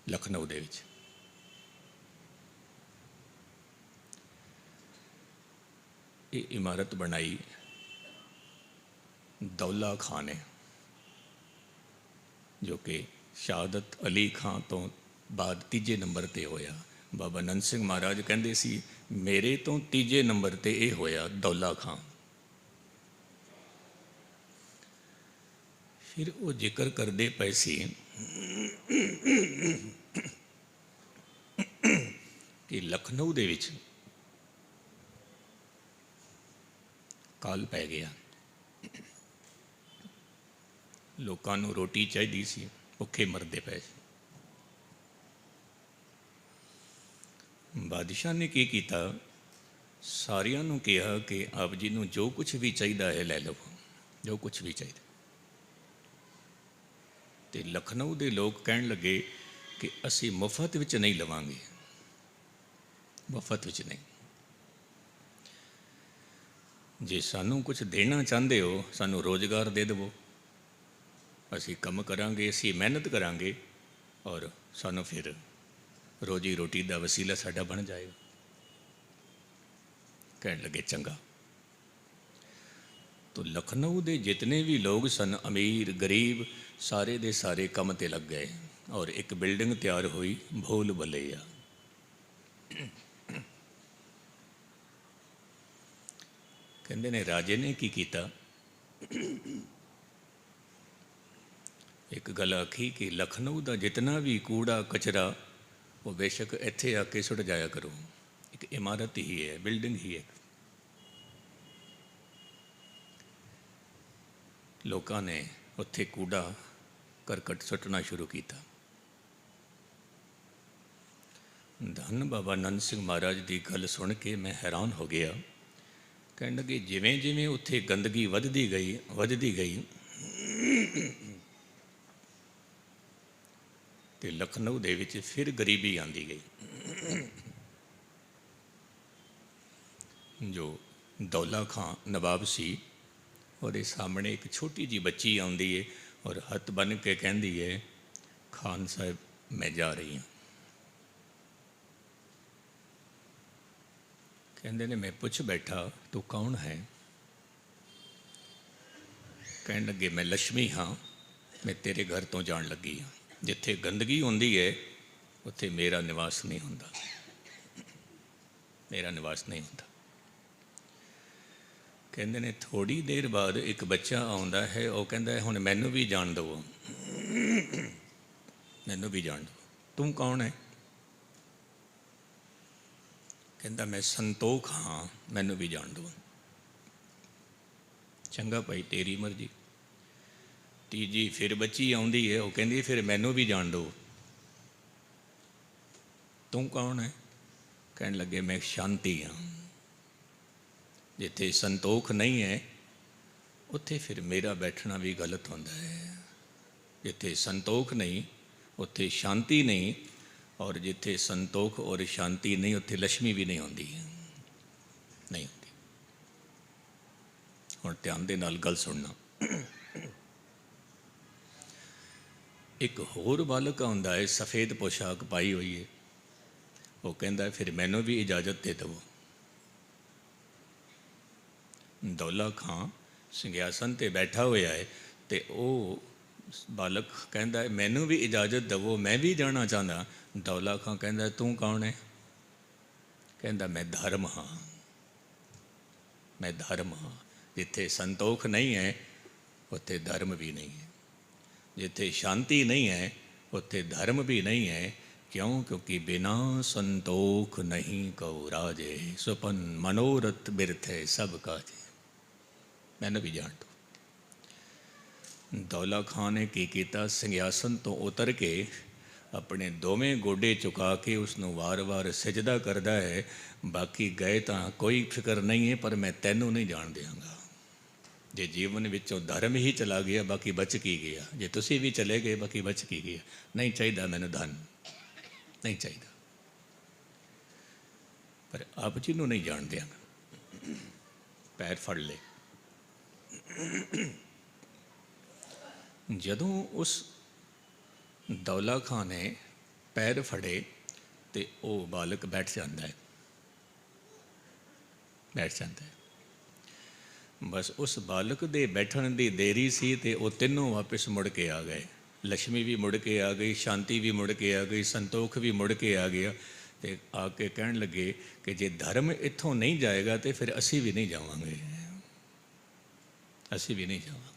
लखनऊ दे विच। ये इमारत बनाई दौला खां ने, जो कि शहादत अली खां तो बाद तीजे नंबर ते होया। बाबा नंद सिंह महाराज कहंदे सी मेरे तो तीजे नंबर ते ये होया दौला खां। फिर वो जिक्र करते पे सी कि लखनऊ दे विच काल पै गया, लोगों को रोटी चाहिए सी, भुखे मरते पे। बादशाह ने की किया, सारियां नूं कहा कि आप जी नूं जो कुछ भी चाहिए है ले लो, जो कुछ भी चाहिए। तो लखनऊ के लोग कहन लगे कि असी मुफ्त विच नहीं लवांगे, मुफ्त विच नहीं। जे सानू कुछ देना चाहते हो सानू रोज़गार दे दवो, असी कम करांगे, असी मेहनत करांगे और सानू फिर रोजी रोटी का वसीला साडा बन जाएगा। कहन लगे चंगा। तो लखनऊ के जितने भी लोग सन, अमीर गरीब, सारे दे सारे कम ते लग गए और एक बिल्डिंग तैयार हुई भूल भुलैया। कहते ने राजे ने की किया, एक गल आखी कि लखनऊ का जितना भी कूड़ा कचरा वो बेशक इत्थे आके सुट जाया करो। एक इमारत ही है, बिल्डिंग ही है। लोगों ने उत्थे कूड़ा करकट सुटना शुरू किया। धन बाबा नंद सिंह महाराज की गल सुन के मैं हैरान हो गया। कहने लगे जिमें जिमें उत्थे गंदगी वधदी गई तो लखनऊ दे विच फिर गरीबी आती गई। जो दौला खां नवाब सी, और सामने एक छोटी जी बच्ची आती है और हथ बन के कहती है खान साहब मैं जा रही हूँ। कहते ने मैं पूछ बैठा तू कौन है? कहन लगे मैं लक्ष्मी हाँ, मैं तेरे घर तो जान लगी हाँ। जिथे गंदगी होंदी है उत्थे मेरा निवास नहीं होंदा, मेरा निवास नहीं होंदा। कहते ने थोड़ी देर बाद एक बच्चा आता है, वह कहता है हुण मैनू भी जान दो, मैनू भी जान दो। तू कौन है? कहता मैं संतोख हाँ, मैनू भी जान दो। चंगा भाई तेरी मर्जी। तीजी फिर बच्ची आती है, वह कहती फिर मैनू भी जान दो। तू कौन है? कहने लगे मैं शांति हाँ। जिथे संतोख नहीं है उत्थे फिर मेरा बैठना भी गलत होता है। जिथे संतोख नहीं उत्थे शांति नहीं, और जिथे संतोख और शांति नहीं उत्थे लक्ष्मी भी नहीं होती, नहीं होती। हुण ध्यान दे नाल गल सुनना। एक होर बालक आउंदा है, सफ़ेद पोशाक पाई हुई है, वो कहता है फिर मैनू भी इजाज़त दे दो। दौला खां सिंघासन ते बैठा हुआ है, तो वह बालक कहता है मैनू भी इजाज़त दवो, मैं भी जाना चाहता। दौला खां कहता तू कौन है? कहता मैं धर्म हाँ, मैं धर्म हाँ। जिथे संतोख नहीं है उत्थे धर्म भी नहीं है, जिथे शांति नहीं है उत्थे धर्म भी नहीं है। क्यों? क्योंकि बिना संतोख नहीं कहो राजे, सुपन मनोरथ बिरथे सब काजे। मैंने भी जान दो। दौला खां ने की किया, सिंघासन तो उतर के अपने दोवें गोडे चुका के उसनों वार वार सजदा करता है। बाकी गए तो कोई फिक्र नहीं है, पर मैं तैनू नहीं जान देंगा। जे जीवन विचों धर्म ही चला गया बाकी बच की गया, जे तुसी भी चले गए बाकी बच की गया। नहीं चाहिए मैनू धन, नहीं चाहिए। ਪਰ ਆਪ ਜੀ ਨੂੰ ਨਹੀਂ ਜਾਣ ਦਿਆਂਗਾ। ਪੈਰ ਫੜ ਲਏ। ਜਦੋਂ ਉਸ ਦੌਲਾ ਖਾਂ ਨੇ ਪੈਰ ਫੜੇ ਤੇ ਉਹ ਬਾਲਕ ਬੈਠ ਜਾਂਦਾ ਹੈ, ਬੈਠ ਜਾਂਦਾ ਹੈ। ਬਸ ਉਸ ਬਾਲਕ ਦੇ ਬੈਠਣ ਦੀ ਦੇਰੀ ਸੀ ਤੇ ਉਹ ਤਿੰਨੋਂ ਵਾਪਸ ਮੁੜ ਕੇ ਆ ਗਏ। ਲక్ష్ਮੀ ਵੀ ਮੁੜ ਕੇ ਆ ਗਈ, ਸ਼ਾਂਤੀ ਵੀ ਮੁੜ ਕੇ ਆ ਗਈ, ਸੰਤੋਖ ਵੀ ਮੁੜ ਕੇ ਆ ਗਿਆ ਤੇ ਆ ਕੇ ਕਹਿਣ ਲੱਗੇ ਕਿ ਜੇ ਧਰਮ ਇੱਥੋਂ ਨਹੀਂ ਜਾਏਗਾ ਤੇ ਫਿਰ ਅਸੀਂ ਵੀ ਨਹੀਂ ਜਾਵਾਂਗੇ, ਅਸੀਂ ਵੀ ਨਹੀਂ ਜਾਵਾਂਗੇ।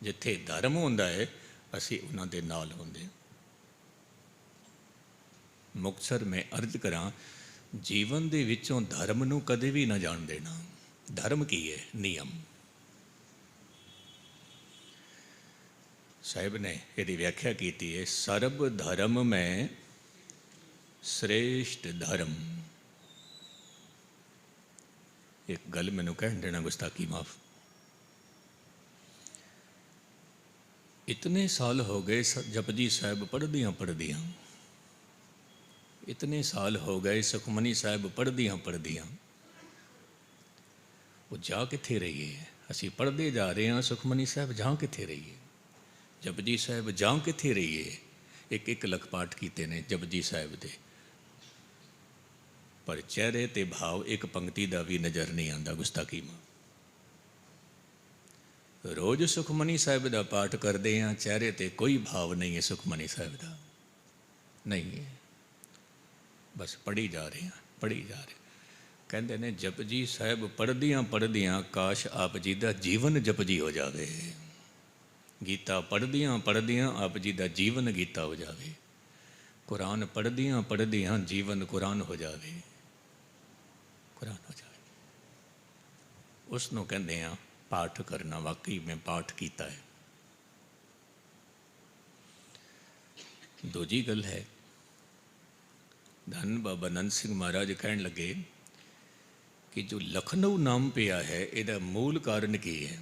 ਜਿੱਥੇ ਧਰਮ ਹੁੰਦਾ ਹੈ ਅਸੀਂ ਉਹਨਾਂ ਦੇ ਨਾਲ ਹੁੰਦੇ। ਮੁਕਤਸਰ ਮੈਂ ਅਰਜ਼ ਕਰਾਂ, ਜੀਵਨ ਦੇ ਵਿੱਚੋਂ ਧਰਮ ਨੂੰ ਕਦੇ ਵੀ ਨਾ ਜਾਣ ਦੇਣਾ। ਧਰਮ ਕੀ ਹੈ? ਨਿਯਮ। ਸਾਹਿਬ ਨੇ ਇਹਦੀ ਵਿਆਖਿਆ ਕੀਤੀ ਹੈ, ਸਰਬ ਧਰਮ ਮੈਂ ਸ੍ਰੇਸ਼ਟ ਧਰਮ। ਇੱਕ ਗੱਲ ਮੈਨੂੰ ਕਹਿਣ ਦੇਣਾ, ਗੁਸਤਾਖੀ ਮਾਫ। इतने साल हो गए जपजी साहिब पढ़दियाँ इतने साल हो गए सुखमनी साहिब पढ़दियाँ वो जा कित्थे रही है? असी पढ़ते जा रहे हैं सुखमनी साहिब जा कित्थे रही है? जपजी साहिब जा कित्थे रही है? एक एक लख पाठ कीते ने जपजी साहिब दे, पर चेहरे ते भाव एक पंक्ति का भी नज़र नहीं आता। गुस्ताखी मां रोज़ सुखमनी साहिब का पाठ करते हैं, चेहरे ते कोई भाव नहीं है सुखमनी साहिब का, नहीं है। बस पढ़ी जा रहे हैं, पढ़ी जा रहे। कहते ने जपजी साहिब पढ़दियाँ काश आप जी का जीवन जपजी हो जाए। गीता पढ़दियाँ आप जी का जीवन गीता हो जाए। कुरान पढ़दियाँ जीवन कुरान हो जाए, कुरान हो जाए। उसनों कहते हैं पाठ करना। वाकई में पाठ किया है। दूजी गल है, धन बाबा नंद सिंह महाराज कहन लगे कि जो लखनऊ नाम पिया है इसका मूल कारण की है?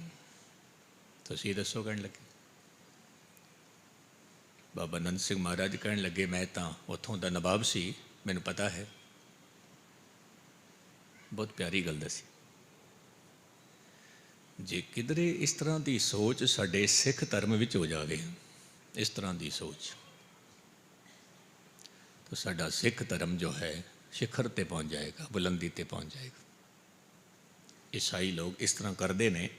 तुसीं दसो। कहन लगे बाबा नंद सिंह महाराज कहन लगे मैं तो उत्थों का नवाब सी, मैनू पता है। बहुत प्यारी गल दसी। जे किधरे इस तरह की सोच साडे सिख धर्म विच हो जाए, इस तरह की सोच, तो साडा सिख धर्म जो है शिखर ते पहुँच जाएगा, बुलंदी ते पहुँच जाएगा। ईसाई लोग इस तरह करते हैं।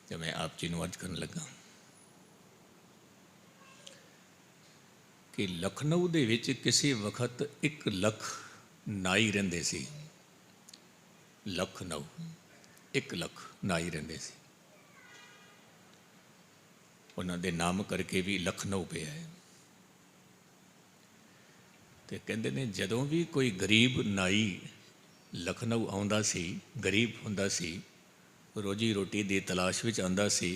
तो मैं आप जी को अर्ज करन लगा कि लखनऊ दे विच किसी वक्त 1 लाख नाई रहिंदे सी। लखनऊ 1 लाख नाई रहिंदे सी। उन्हां दे नाम करके भी लखनऊ पे है। तो कहते ने जदों भी कोई गरीब नाई लखनऊ आउंदा सी, गरीब हुंदा सी, रोजी रोटी की तलाश विच आंदा सी,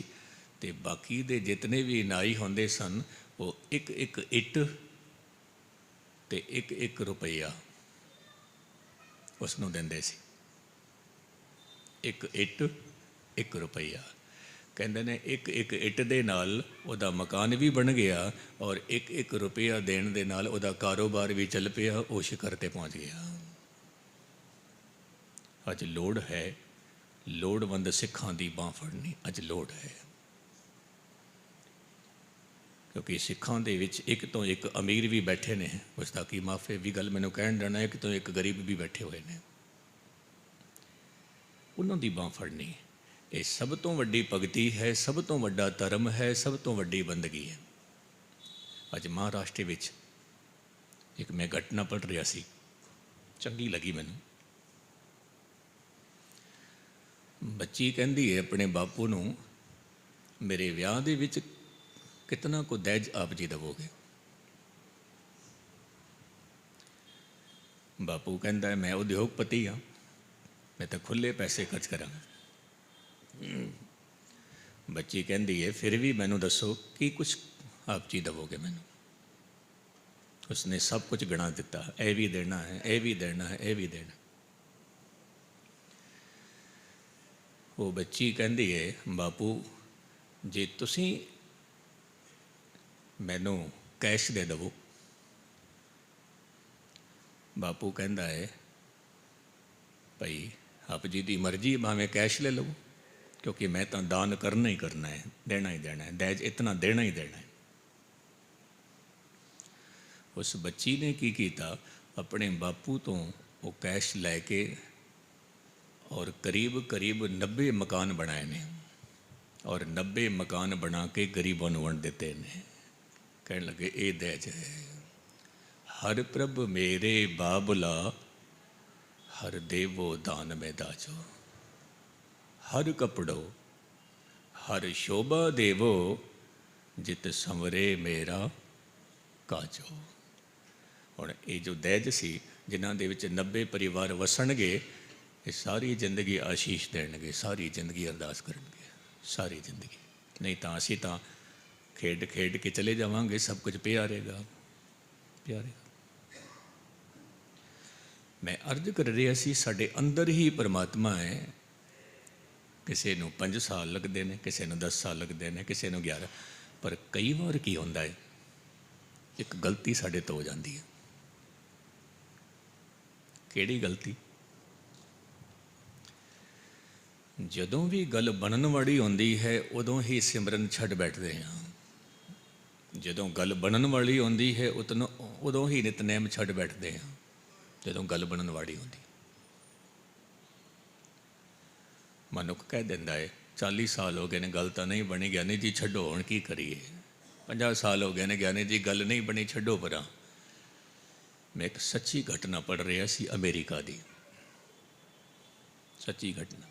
ते बाकी दे जितने भी नाई होंदे सन वो 1-1 इट ते 1-1 रुपया उसनों देंदे सी। 1 इट 1 रुपया। कहते ने 1-1 इट दे नाल उहदा मकान भी बन गया और 1-1 रुपया देण दे नाल उहदा कारोबार भी चल पिया, वो शिखर ते पहुँच गया। अज लोड़ है लोड़वंद सिखां दी बांह फड़नी, अज लोड़ है। क्योंकि सिखां दे विच एक तो एक अमीर भी बैठे ने, उसका की माफे भी गल मैनूं कहण देना, एक तो एक गरीब भी बैठे हुए ने। उन्हां दी बांह फड़नी ये सब तो वड्डी भगती है, सब तो वड्डा धर्म है, सब तो वड्डी बंदगी है। अज महाराष्ट्र विच एक मैं घटना पढ़ रहा सी, चंगी लगी मैनूं। बच्ची कहती है अपने बापू नूं, मेरे विआह दे विच कितना को दहेज आप जी दवोगे? बापू कहता है मैं उद्योगपति हाँ, मैं तो खुले पैसे खर्च करा। बच्ची कहती है फिर भी मैनू दसो कि कुछ आप जी दवोगे मैनू? उसने सब कुछ गिना दिता, ए भी देना है, ए भी देना है, ए भी देना। वो बच्ची कहती है बापू जे तुसी मैनू कैश दे दवो ਬਾਪੂ ਕਹਿੰਦਾ ਹੈ ਭਾਈ ਆਪ ਜੀ ਦੀ ਮਰਜ਼ੀ, ਭਾਵੇਂ ਕੈਸ਼ ਲੈ ਲਵੋ, क्योंकि मैं तो दान करना ही करना है, देना ही देना है, दहेज इतना देना ही देना है। उस बच्ची ने की कीता, अपने बापू तो वो कैश लैके और करीब करीब 90 मकान बनाए ने, और 90 मकान बना के गरीबों को वंड देते ने। कहने लगे ये दहेज है। हर प्रभ मेरे बाबला, हर देवो दान में दाजो, हर कपड़ो हर शोभा देवो, जित संवरे मेरा काजो। हुण ये जो दहेज सी जिन्हां दे विच 90 परिवार वसणगे, ये सारी जिंदगी आशीष देणगे, सारी जिंदगी अरदास करनगे, सारी जिंदगी। नहीं तो असीं तां खेड खेड के चले जावांगे, सब कुछ पिया रहेगा, पिया रहेगा। मैं अर्ज कर रहा सी, साडे अंदर ही परमात्मा है। किसी को 5 साल लगते हैं, किसी को 10 साल लगते हैं, किसी को 11, पर कई बार की होंदा है, एक गलती साडे तो हो जाती है। किहड़ी गलती? जदों भी गल बनन वाली होंदी है उदों ही सिमरन छड्ड बैठते हैं। जदों गल बनन वाली होंदी है उदों ही नितनेम छड्ड बैठते हैं, जदों गल बनन वाली होंदी। मनुख कह दिंदा है 40 साल हो गए ने, गल तो नहीं बनी, ज्ञानी जी छड्डो हुण की करिए। 50 साल हो गए ने, ज्ञानी जी गल नहीं बनी, छड्डो परां। मैं एक सच्ची घटना पढ़ रहा सी अमेरिका दी, सच्ची घटना।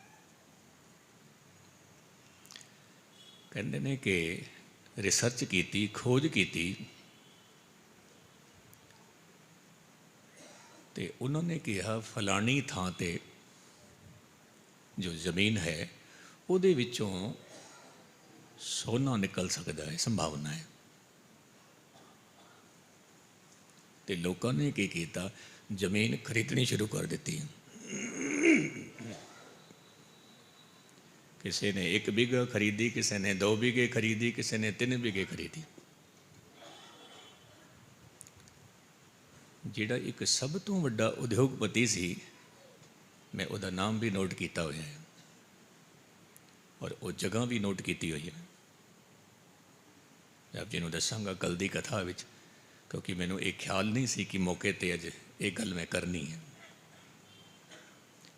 कहते ने कि रिसर्च की, खोज की, तो उन्होंने कहा फलानी थां ते जो ज़मीन है उहदे विचों सोना निकल सकता है, संभावना है। तो लोगों ने की किया, जमीन खरीदनी शुरू कर दी। किसी ने 1 बीघा खरीदी, किसी ने 2 बीघे खरीदी, किसी ने 3 बीघे खरीदी। जिहड़ा एक सब तो वड्डा उद्योगपति सी, मैं उहदा नाम भी नोट किया हुआ है और वो जगह भी नोट की हुई है। आप जी को दसांगा कल की कथा विच, क्योंकि मैनू एक ख्याल नहीं सी कि मौके ते अज ये गल मैं करनी है।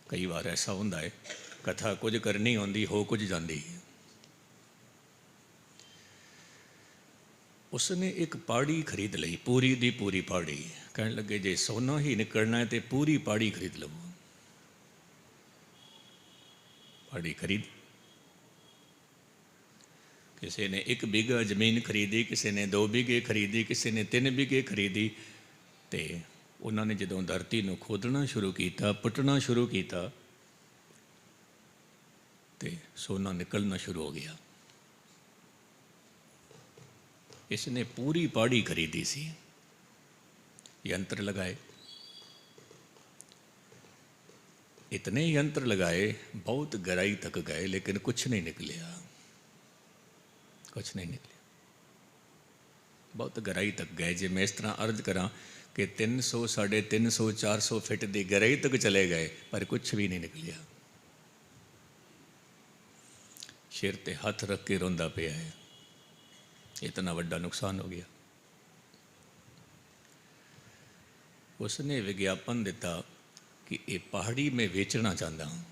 कई बार ऐसा होंदा है, कथा कुछ करनी होंदी, हो कुछ जाती है। उसने एक पहाड़ी खरीद ली, पूरी दी पूरी पहाड़ी। कहने लगे जे सोना ही निकलना है तो पूरी पहाड़ी खरीद लो। पहाड़ी खरीद, किसी ने 1 बीघा जमीन खरीदी, किसी ने 2 बीघे खरीदी, किसी ने 3 बीघे खरीदी। तो उन्होंने जो धरती को खोदना शुरू किया, पुटना शुरू किया, तो सोना निकलना शुरू हो गया। इसने पूरी पहाड़ी खरीदी सी, यंत्र लगाए, इतने यंत्र लगाए, बहुत गहराई तक गए, लेकिन कुछ नहीं निकलिया, कुछ नहीं निकलिया। बहुत गहराई तक गए। जे मैं इस तरह अर्ज करा कि 300, 350, 400 फिट की गहराई तक चले गए, पर कुछ भी नहीं निकलिया। सिर ते हाथ रख के रोंदा पिया है, इतना बड़ा नुकसान हो गया। उसने विज्ञापन दिता कि ये पहाड़ी में बेचना चाहता हूँ,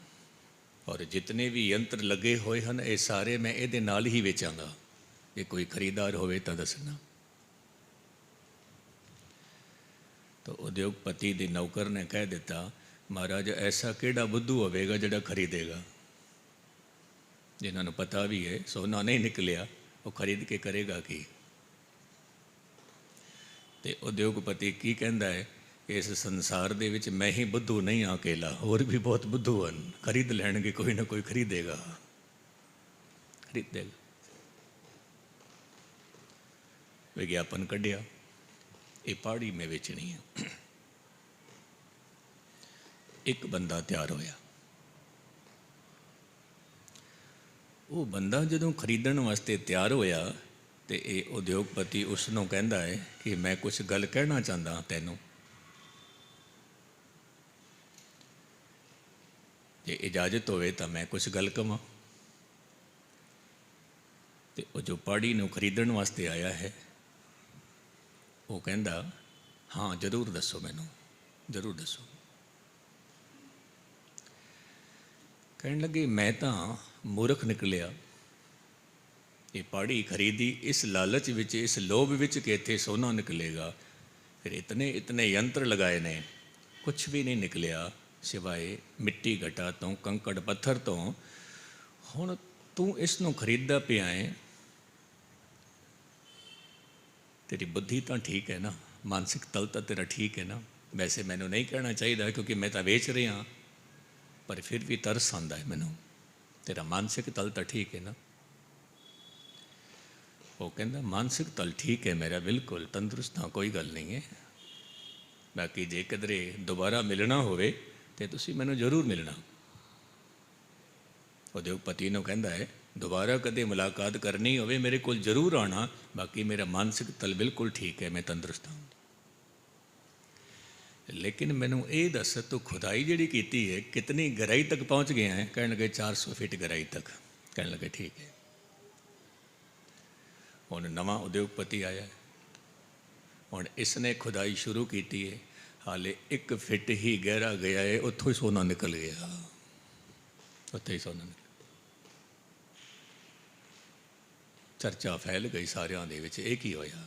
और जितने भी यंत्र लगे हुए हैं ये सारे मैं ये नाल ही बेचांगा, ये कोई खरीदार होवे तो दसना। तो उद्योगपति दी नौकर ने कह दिता, महाराज ऐसा केड़ा बुद्धू होवेगा जिहड़ा खरीदेगा, जिन्होंने पता भी है सोना नहीं निकलिया, वो खरीद के करेगा की। तो उद्योगपति की कहता है, इस संसार दे विच मैं ही बुद्धू नहीं हाँ अकेला, होर भी बहुत बुद्धू हैं, खरीद लैणगे, कोई ना कोई खरीदेगा, खरीदेगा। विज्ञापन कढ़िया, ये पहाड़ी में बेचनी है। एक बंदा तैयार होया, वो बंदा जदों खरीदण वास्ते तैयार होया तो ये उद्योगपति उसनों कहता है कि मैं कुछ गल कहना चाहता तैनूं। ਜੇ ਇਜਾਜ਼ਤ ਹੋਵੇ ਤਾਂ ਮੈਂ ਕੁਛ ਗੱਲ ਕਵਾਂ। ਤੇ ਉਹ ਜੋ ਪਾੜੀ ਨੂੰ ਖਰੀਦਣ ਵਾਸਤੇ ਆਇਆ ਹੈ ਉਹ ਕਹਿੰਦਾ ਹਾਂ ਜ਼ਰੂਰ ਦੱਸੋ, ਮੈਨੂੰ ਜ਼ਰੂਰ ਦੱਸੋ। ਕਹਿਣ ਲੱਗੇ ਮੈਂ ਤਾਂ ਮੂਰਖ ਨਿਕਲਿਆ, ਇਹ ਪਾੜੀ ਖਰੀਦੀ ਇਸ ਲਾਲਚ ਵਿੱਚ, ਇਸ ਲੋਭ ਵਿੱਚ ਕਿ ਇੱਥੇ ਸੋਨਾ ਨਿਕਲੇਗਾ। ਫਿਰ ਇਤਨੇ ਯੰਤਰ ਲਗਾਏ ਨੇ, ਕੁਛ ਵੀ ਨਹੀਂ ਨਿਕਲਿਆ ਸਿਵਾਏ ਮਿੱਟੀ ਘਟਾ ਤੋਂ, ਕੰਕੜ ਪੱਥਰ ਤੋਂ। ਹੁਣ ਤੂੰ ਇਸ ਨੂੰ ਖਰੀਦਦਾ ਪਿਆ ਹੈ, ਤੇਰੀ ਬੁੱਧੀ ਤਾਂ ਠੀਕ ਹੈ ਨਾ, ਮਾਨਸਿਕ ਤਲ ਤਾਂ ਤੇਰਾ ਠੀਕ ਹੈ ਨਾ। ਵੈਸੇ ਮੈਨੂੰ ਨਹੀਂ ਕਹਿਣਾ ਚਾਹੀਦਾ ਕਿਉਂਕਿ ਮੈਂ ਤਾਂ ਵੇਚ ਰਿਹਾ, ਪਰ ਫਿਰ ਵੀ ਤਰਸ ਆਉਂਦਾ ਹੈ ਮੈਨੂੰ, ਤੇਰਾ ਮਾਨਸਿਕ ਤਲ ਤਾਂ ਠੀਕ ਹੈ ਨਾ। ਉਹ ਕਹਿੰਦਾ ਮਾਨਸਿਕ ਤਲ ਠੀਕ ਹੈ ਮੇਰਾ, ਬਿਲਕੁਲ ਤੰਦਰੁਸਤ ਹਾਂ, ਕੋਈ ਗੱਲ ਨਹੀਂ ਹੈ। ਬਾਕੀ ਜੇ ਕਿਧਰੇ ਦੁਬਾਰਾ ਮਿਲਣਾ ਹੋਵੇ ਤਾਂ ਤੁਸੀਂ ਮੈਨੂੰ ਜ਼ਰੂਰ ਮਿਲਣਾ। ਉਦਯੋਗਪਤੀ ਨੂੰ ਕਹਿੰਦਾ ਹੈ ਦੁਬਾਰਾ ਕਦੇ ਮੁਲਾਕਾਤ ਕਰਨੀ ਹੋਵੇ ਮੇਰੇ ਕੋਲ ਜ਼ਰੂਰ ਆਉਣਾ, ਬਾਕੀ ਮੇਰਾ ਮਾਨਸਿਕ ਤਲ ਬਿਲਕੁਲ ਠੀਕ ਹੈ, ਮੈਂ ਤੰਦਰੁਸਤ ਹਾਂ। ਲੇਕਿਨ ਮੈਨੂੰ ਇਹ ਦੱਸ ਤੂੰ ਖੁਦਾਈ ਜਿਹੜੀ ਕੀਤੀ ਹੈ ਕਿਤਨੀ ਗਹਿਰਾਈ ਤੱਕ ਪਹੁੰਚ ਗਿਆ ਹੈ? ਕਹਿਣ ਲੱਗੇ 400 ਫੀਟ ਗਹਿਰਾਈ ਤੱਕ। ਕਹਿਣ ਲੱਗੇ ਠੀਕ ਹੈ। ਹੁਣ ਨਵਾਂ ਉਦਯੋਗਪਤੀ ਆਇਆ, ਹੁਣ ਇਸ ਨੇ ਖੁਦਾਈ ਸ਼ੁਰੂ ਕੀਤੀ ਹੈ, ਹਾਲੇ 1 ਫਿੱਟ ਹੀ ਗਹਿਰਾ ਗਿਆ ਹੈ, ਉੱਥੋਂ ਹੀ ਸੋਨਾ ਨਿਕਲ ਗਿਆ, ਉੱਥੇ ਹੀ ਸੋਨਾ ਨਿਕਲ। ਚਰਚਾ ਫੈਲ ਗਈ ਸਾਰਿਆਂ ਦੇ ਵਿੱਚ, ਇਹ ਕੀ ਹੋਇਆ?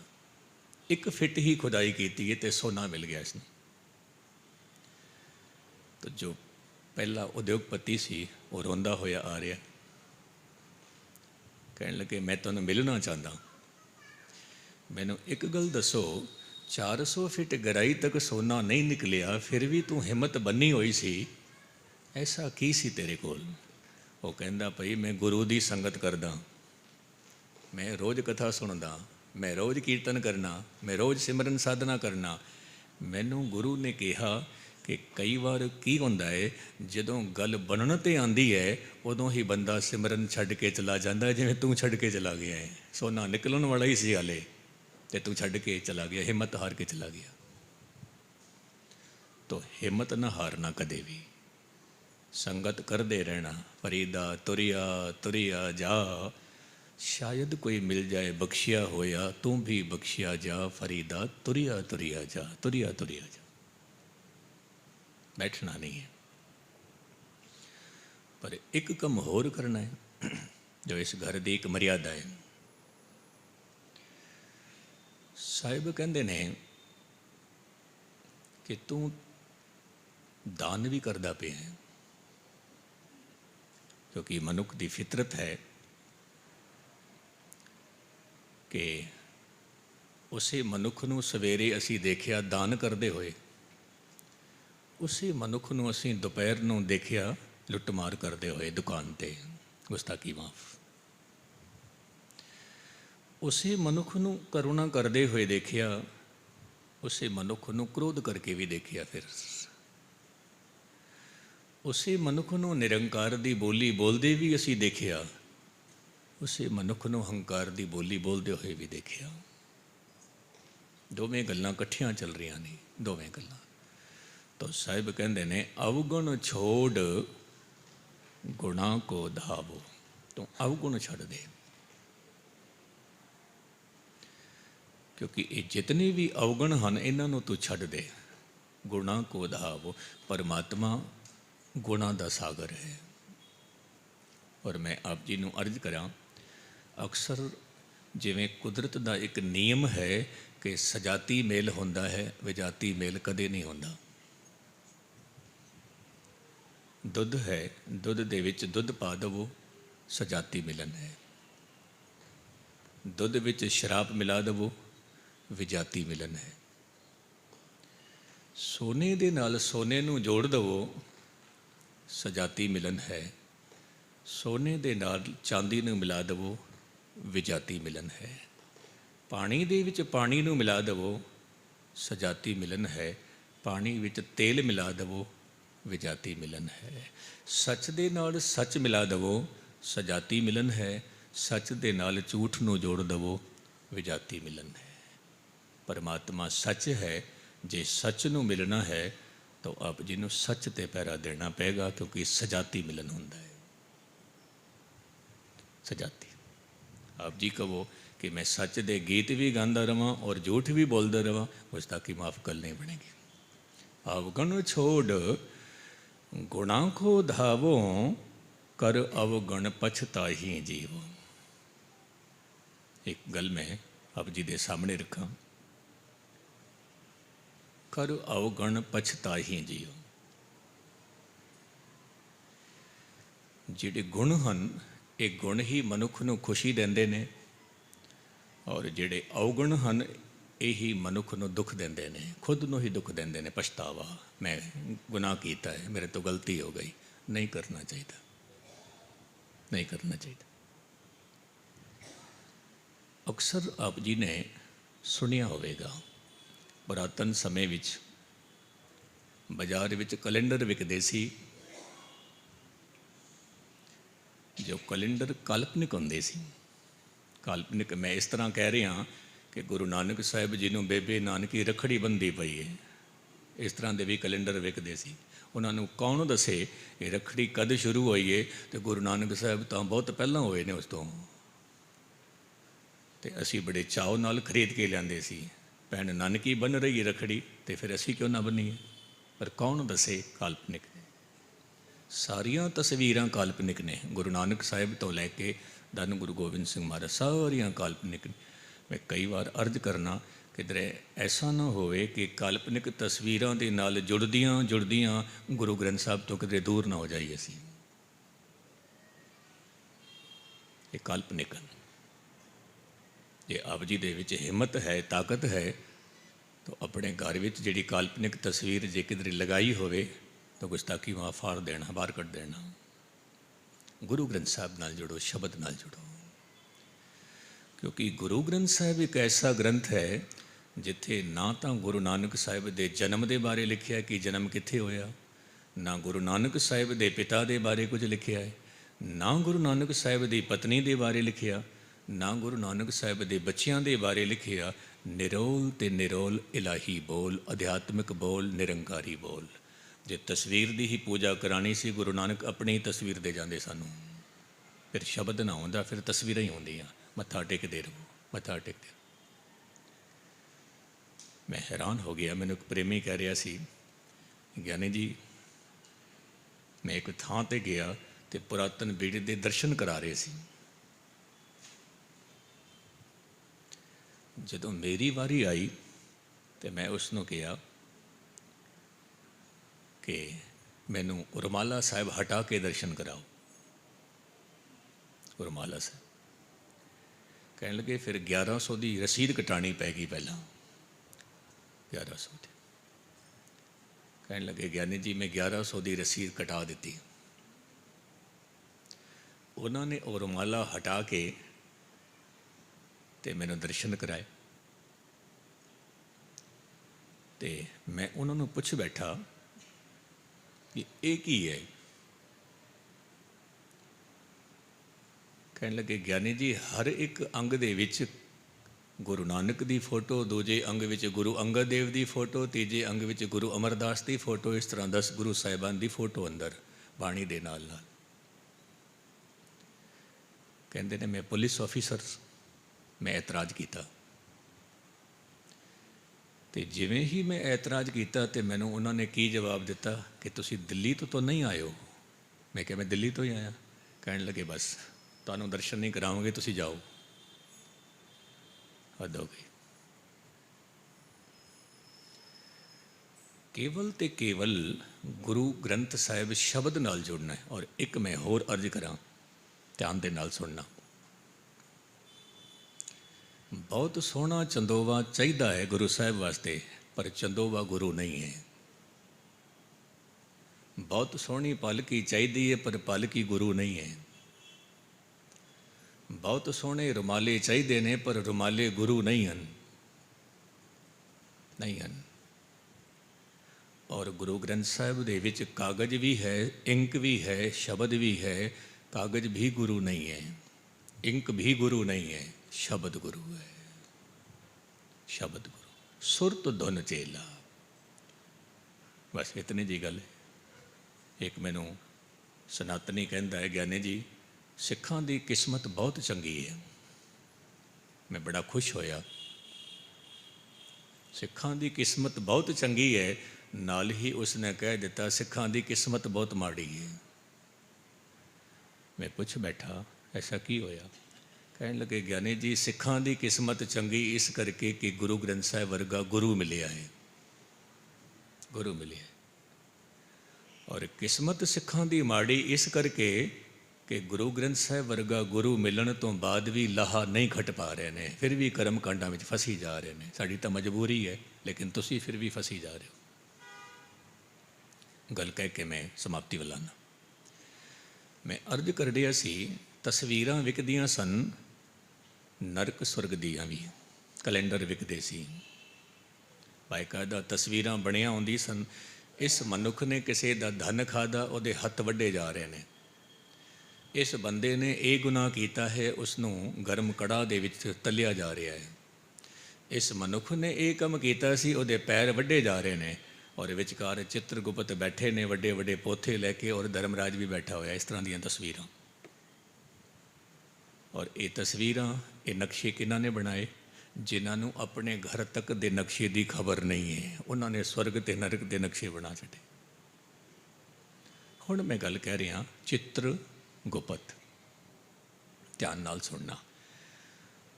1 ਫਿੱਟ ਹੀ ਖੁਦਾਈ ਕੀਤੀ ਹੈ ਤੇ ਸੋਨਾ ਮਿਲ ਗਿਆ ਇਸਨੂੰ। ਤਾਂ ਜੋ ਪਹਿਲਾ ਉਦਯੋਗਪਤੀ ਸੀ ਉਹ ਰੋਂਦਾ ਹੋਇਆ ਆ ਰਿਹਾ, ਕਹਿਣ ਲੱਗੇ ਮੈਂ ਤੁਹਾਨੂੰ ਮਿਲਣਾ ਚਾਹੁੰਦਾ, ਮੈਨੂੰ ਇੱਕ ਗੱਲ ਦੱਸੋ, 400 ਫਿਟ ਗਹਿਰਾਈ ਤੱਕ ਸੋਨਾ ਨਹੀਂ ਨਿਕਲਿਆ, ਫਿਰ ਵੀ ਤੂੰ ਹਿੰਮਤ ਬੰਨੀ ਹੋਈ ਸੀ, ਐਸਾ ਕੀ ਸੀ ਤੇਰੇ ਕੋਲ? ਉਹ ਕਹਿੰਦਾ ਭਈ ਮੈਂ ਗੁਰੂ ਦੀ ਸੰਗਤ ਕਰਦਾ, ਮੈਂ ਰੋਜ਼ ਕਥਾ ਸੁਣਦਾ, ਮੈਂ ਰੋਜ਼ ਕੀਰਤਨ ਕਰਨਾ, ਮੈਂ ਰੋਜ਼ ਸਿਮਰਨ ਸਾਧਨਾ ਕਰਨਾ। ਮੈਨੂੰ ਗੁਰੂ ਨੇ ਕਿਹਾ ਕਿ ਕਈ ਵਾਰ ਕੀ ਹੁੰਦਾ ਹੈ, ਜਦੋਂ ਗੱਲ ਬਣਨ 'ਤੇ ਆਉਂਦੀ ਹੈ ਉਦੋਂ ਹੀ ਬੰਦਾ ਸਿਮਰਨ ਛੱਡ ਕੇ ਚਲਾ ਜਾਂਦਾ, ਜਿਵੇਂ ਤੂੰ ਛੱਡ ਕੇ ਚਲਾ ਗਿਆ ਹੈ। ਸੋਨਾ ਨਿਕਲਣ ਵਾਲਾ ਹੀ ਸੀ ਹਾਲੇ ਤੇ ਤੂੰ ਛੱਡ ਕੇ ਚਲਾ ਗਿਆ, ਹਿੰਮਤ ਹਾਰ ਕੇ ਚਲਾ ਗਿਆ। ਤੋ ਹਿੰਮਤ ਨਾ ਹਾਰਨਾ ਕਦੇ ਵੀ, ਸੰਗਤ ਕਰਦੇ ਰਹਿਣਾ। ਫਰੀਦਾ ਤੁਰਿਆ ਤੁਰਿਆ ਜਾ, ਸ਼ਾਇਦ ਕੋਈ ਮਿਲ ਜਾਏ ਬਖਸ਼ਿਆ ਹੋਇਆ, ਤੂੰ ਵੀ ਬਖਸ਼ਿਆ ਜਾ। ਫਰੀਦਾ ਤੁਰਿਆ ਤੁਰਿਆ ਜਾ, ਤੁਰਿਆ ਤੁਰਿਆ ਜਾ, ਬੈਠਣਾ ਨਹੀਂ ਹੈ। ਪਰ ਇੱਕ ਕੰਮ ਹੋਰ ਕਰਨਾ ਹੈ ਜੋ ਇਸ ਘਰ ਦੀ ਇੱਕ ਮਰਿਆਦਾ ਹੈ। ਸਾਹਿਬ ਕਹਿੰਦੇ ਨੇ ਕਿ ਤੂੰ ਦਾਨ ਵੀ ਕਰਦਾ ਪਿਆ ਹੈ, ਕਿਉਂਕਿ ਮਨੁੱਖ ਦੀ ਫਿਤਰਤ ਹੈ ਕਿ ਉਸੇ ਮਨੁੱਖ ਨੂੰ ਸਵੇਰੇ ਅਸੀਂ ਦੇਖਿਆ ਦਾਨ ਕਰਦੇ ਹੋਏ, ਉਸੇ ਮਨੁੱਖ ਨੂੰ ਅਸੀਂ ਦੁਪਹਿਰ ਨੂੰ ਦੇਖਿਆ ਲੁੱਟਮਾਰ ਕਰਦੇ ਹੋਏ ਦੁਕਾਨ 'ਤੇ, ਗੁਸਤਾਖੀ ਮਾਫ। ਉਸੇ ਮਨੁੱਖ ਨੂੰ ਕਰੁਣਾ ਕਰਦੇ ਹੋਏ ਦੇਖਿਆ, ਉਸੇ ਮਨੁੱਖ ਨੂੰ ਕ੍ਰੋਧ ਕਰਕੇ ਵੀ ਦੇਖਿਆ। ਫਿਰ ਉਸੇ ਮਨੁੱਖ ਨੂੰ ਨਿਰੰਕਾਰ ਦੀ ਬੋਲੀ ਬੋਲਦੇ ਵੀ ਅਸੀਂ ਦੇਖਿਆ, ਉਸੇ ਮਨੁੱਖ ਨੂੰ ਹੰਕਾਰ ਦੀ ਬੋਲੀ ਬੋਲਦੇ ਹੋਏ ਵੀ ਦੇਖਿਆ। ਦੋਵੇਂ ਗੱਲਾਂ ਇਕੱਠੀਆਂ ਚੱਲ ਰਹੀਆਂ ਨੇ, ਦੋਵੇਂ ਗੱਲਾਂ। ਤਾਂ ਸਾਹਿਬ ਕਹਿੰਦੇ ਨੇ ਅਵਗੁਣ ਛੋੜ ਗੁਣਾ ਕੋ ਧਾਵੋ, ਤੂੰ ਅਵਗੁਣ ਛੱਡ ਦੇ, ਕਿਉਂਕਿ ਇਹ ਜਿਤਨੇ ਵੀ ਅਵਗੁਣ ਹਨ ਇਹਨਾਂ ਨੂੰ ਤੂੰ ਛੱਡ ਦੇ। ਗੁਣਾ ਕੋ ਧਾਵੋ, ਪਰਮਾਤਮਾ ਗੁਣਾ ਦਾ ਸਾਗਰ ਹੈ। ਔਰ ਮੈਂ ਆਪ ਜੀ ਨੂੰ ਅਰਜ਼ ਕਰਾਂ, ਅਕਸਰ ਜਿਵੇਂ ਕੁਦਰਤ ਦਾ ਇੱਕ ਨਿਯਮ ਹੈ ਕਿ ਸਜਾਤੀ ਮੇਲ ਹੁੰਦਾ ਹੈ, ਵਿਜਾਤੀ ਮੇਲ ਕਦੇ ਨਹੀਂ ਹੁੰਦਾ। ਦੁੱਧ ਹੈ, ਦੁੱਧ ਦੇ ਵਿੱਚ ਦੁੱਧ ਪਾ ਦੇਵੋ, ਸਜਾਤੀ ਮਿਲਨ ਹੈ। ਦੁੱਧ ਵਿੱਚ ਸ਼ਰਾਬ ਮਿਲਾ ਦੇਵੋ, ਵਿਜਾਤੀ ਮਿਲਨ ਹੈ। ਸੋਨੇ ਦੇ ਨਾਲ ਸੋਨੇ ਨੂੰ ਜੋੜ ਦੇਵੋ, ਸਜਾਤੀ ਮਿਲਨ ਹੈ। ਸੋਨੇ ਦੇ ਨਾਲ ਚਾਂਦੀ ਨੂੰ ਮਿਲਾ ਦੇਵੋ, ਵਿਜਾਤੀ ਮਿਲਨ ਹੈ। ਪਾਣੀ ਦੇ ਵਿੱਚ ਪਾਣੀ ਨੂੰ ਮਿਲਾ ਦੇਵੋ, ਸਜਾਤੀ ਮਿਲਨ ਹੈ। ਪਾਣੀ ਵਿੱਚ ਤੇਲ ਮਿਲਾ ਦੇਵੋ, ਵਿਜਾਤੀ ਮਿਲਨ ਹੈ। ਸੱਚ ਦੇ ਨਾਲ ਸੱਚ ਮਿਲਾ ਦੇਵੋ, ਸਜਾਤੀ ਮਿਲਨ ਹੈ। ਸੱਚ ਦੇ ਨਾਲ ਝੂਠ ਨੂੰ ਜੋੜ ਦੇਵੋ, ਵਿਜਾਤੀ ਮਿਲਨ ਹੈ। ਪਰਮਾਤਮਾ ਸੱਚ ਹੈ, ਜੇ ਸੱਚ ਨੂੰ ਮਿਲਣਾ ਹੈ तो आप जी ਨੂੰ सच ते पैरा देना पेगा, क्योंकि सजाती मिलन होंदा है। सजाती आप जी कहो कि मैं सच दे गीत भी गांदा रवां और झूठ भी बोलदा रवां, गुस्ताखी माफ़ कल नहीं बनेगी। अवगुण छोड़ गुणा को धावो, कर अवगुण पछताही जीवो। एक गल मैं आप जी दे सामने रखा, कर अवगुण पछताही जीवो। ਜਿਹੜੇ ਗੁਣ ਹਨ ਇਹ ਗੁਣ ਹੀ ਮਨੁੱਖ ਨੂੰ ਖੁਸ਼ੀ ਦਿੰਦੇ ਨੇ, ਔਰ ਜਿਹੜੇ ਅਵਗੁਣ ਹਨ ਇਹੀ ਮਨੁੱਖ ਨੂੰ ਦੁੱਖ ਦਿੰਦੇ ਨੇ, ਖੁਦ ਨੂੰ ਹੀ ਦੁੱਖ ਦਿੰਦੇ ਨੇ। ਪਛਤਾਵਾ, ਮੈਂ ਗੁਨਾਹ ਕੀਤਾ ਹੈ, ਮੇਰੇ ਤੋਂ ਗਲਤੀ ਹੋ ਗਈ, ਨਹੀਂ ਕਰਨਾ ਚਾਹੀਦਾ, ਨਹੀਂ ਕਰਨਾ ਚਾਹੀਦਾ। ਅਕਸਰ ਆਪ ਜੀ ਨੇ ਸੁਣਿਆ ਹੋਵੇਗਾ, ਪੁਰਾਤਨ ਸਮੇਂ ਵਿੱਚ ਬਾਜ਼ਾਰ ਵਿੱਚ ਕੈਲੰਡਰ ਵਿਕਦੇ ਸੀ। जो कैलेंडर काल्पनिक होंदे सी। काल्पनिक मैं इस तरह कह रहा कि गुरु नानक साहिब जी नूं बेबे नानकी रखड़ी बंदी पई है, इस तरह के भी कैलेंडर विकते सी। उन्होंने कौन दसे ये रखड़ी कद शुरू हुई है, तो गुरु नानक साहिब तो बहुत पहला होए ने उस तो असी बड़े चाव नाल खरीद के लियाते सी। भैन नानकी बन रही है रखड़ी, तो फिर असी क्यों ना बनीए। पर कौन दसे, काल्पनिक। सारिया तस्वीरां काल्पनिक ने, गुरु नानक साहिब तो लैके धन गुरु गोबिंद सिंह महाराज सारियां काल्पनिक ने। मैं कई बार अर्ज करना किधरे ऐसा ना होवे कि काल्पनिक तस्वीरां दे नाल जुड़दियां जुड़दियां गुरु ग्रंथ साहिब तो किधरे दूर ना हो जाइए असी। ये काल्पनिक है। जे आप जी दे विच हिम्मत है, ताकत है, तो अपने घर विच जिहड़ी काल्पनिक तस्वीर जे किधरे लगाई होवे तो गुस्ताखी वहाँ फाड़ देना, बाहर कट देना। गुरु ग्रंथ साहिब नाल जुड़ो, शब्द नाल जुड़ो, क्योंकि गुरु ग्रंथ साहिब एक ऐसा ग्रंथ है जिथे ना तो गुरु नानक साहिब के जन्म के बारे लिखिया कि जन्म कित्थे होया, ना गुरु नानक साहिब के पिता के बारे कुछ लिखिया है, ना गुरु नानक साहिब की पत्नी के बारे लिखिया, ना गुरु नानक साहिब के बच्चों के बारे लिखिया। निरोल ते निरोल इलाही बोल, अध्यात्मिक बोल, निरंकारी बोल। जे तस्वीर की ही पूजा करानी सी, गुरु नानक अपनी ही तस्वीर दे जाते सानू। फिर शब्द ना आउंदा, फिर तस्वीर ही होंदियां। मत्था टेकते रहो, मत्था टेकते रहो। मैं हैरान हो गया, मैनू एक प्रेमी कह रहा सी, ज्ञानी जी मैं एक थां ते गया तो पुरातन बेड़े के दर्शन करा रहे सी। जदों मेरी वारी आई तो मैं उसनों कहा कि मैनू उरमाला साहिब हटा के दर्शन कराओ। उरमाला साहिब कहने लगे फिर 1100 की रसीद कटानी पैगी पहला, 1100 की। कहने लगे ज्ञानी जी मैं 1100 की रसीद कटा दी। उन्होंने उरमाला हटा के ते मैनू दर्शन कराए। तो मैं उन्होंने पूछ बैठा कि एक ही है। कहने लगे ज्ञानी जी हर एक अंग दे विच गुरु नानक की फोटो, दूजे अंग विच गुरु अंगद देव की फोटो, तीजे अंग विच गुरु अमरदास की फोटो, इस तरह 10 गुरु साहिबान की फोटो अंदर बाणी दे नाल नाल। कहते ने मैं पुलिस ऑफिसर, मैं एतराज़ किया। तो जिवें ही मैं एतराज़ किया तो मैनू उन्होंने की जवाब दिता कि तुसी दिल्ली तो नहीं आए हो। मैं क्या मैं दिल्ली तो ही आया। कहने लगे बस तुहानू दर्शन नहीं कराओगे, तुसी जाओ। हद हो गई। केवल ते केवल गुरु ग्रंथ साहिब शब्द नाल जुड़ना है। और एक मैं होर अर्ज करा, ध्यान दे नाल सुनना। बहुत सोहना चंदोवा चाहिदा है गुरु साहिब वास्ते, पर चंदोवा गुरु नहीं है। बहुत सोहनी पालकी चाहिदी है, पर पालकी गुरु नहीं है। बहुत सोहने रुमाले चाहिए ने, पर रुमाले गुरु नहीं हैं, नहीं हैं। और गुरु ग्रंथ साहिब दे विच कागज भी है, इंक भी है, शब्द भी है। कागज भी गुरु नहीं है, इंक भी गुरु नहीं है, शब्द गुरु है। शब्द गुरु सुरत धुन चेला। बस इतनी जी गल है। एक मैनू सनातनी कहता है, ज्ञानी जी सिखां दी किस्मत बहुत चंगी है। मैं बड़ा खुश होया। सिखां दी किस्मत बहुत चंगी है, नाल ही उसने कह दिता सिखां दी किस्मत बहुत माड़ी है। मैं पुछ बैठा ऐसा की होया? कहन लगे, ज्ञानी जी सिखां दी किस्मत चंगी इस करके कि गुरु ग्रंथ साहिब वर्गा गुरु मिलिया है, गुरु मिले। और किस्मत सिखां दी माड़ी इस करके कि गुरु ग्रंथ साहिब वर्गा गुरु मिलण तो बाद भी लाहा नहीं खट पा रहे हैं, फिर भी कर्म कांडां विच फसी जा रहे हैं। साडी तो मजबूरी है, लेकिन तुसी फिर भी फसी जा रहे हो। गल कह के मैं समाप्ति वाला ना। मैं अर्ज कर दिया सी, तस्वीरां विकदियां सन नरक स्वर्ग दियां भी, कैलेंडर विकदे सी, बाकायदा तस्वीरां बणिया होंदी सन। इस मनुख ने किसी का धन खादा, उहदे हत्थ वड्डे जा रहे हैं। इस बंदे ने ये गुनाह किया है, उसनों गर्म कड़ाह दे विच तलिया जा रहा है। इस मनुख ने ये काम किया सी, उहदे पैर वड्डे जा रहे हैं। और विचकार चित्रगुप्त बैठे ने वड्डे वड्डे पोथे लैके, और धर्मराज भी बैठा होया। इस तरह दीयां तस्वीरां। और ये तस्वीरां ये नक्शे किन्हां ने बनाए? जिन्होंने अपने घर तक दे नक्शे की खबर नहीं है, उन्होंने स्वर्ग ते नरक के नक्शे बना छड़े। हुण मैं गल कह रहा चित्रगुप्त, ध्यान नाल सुनना।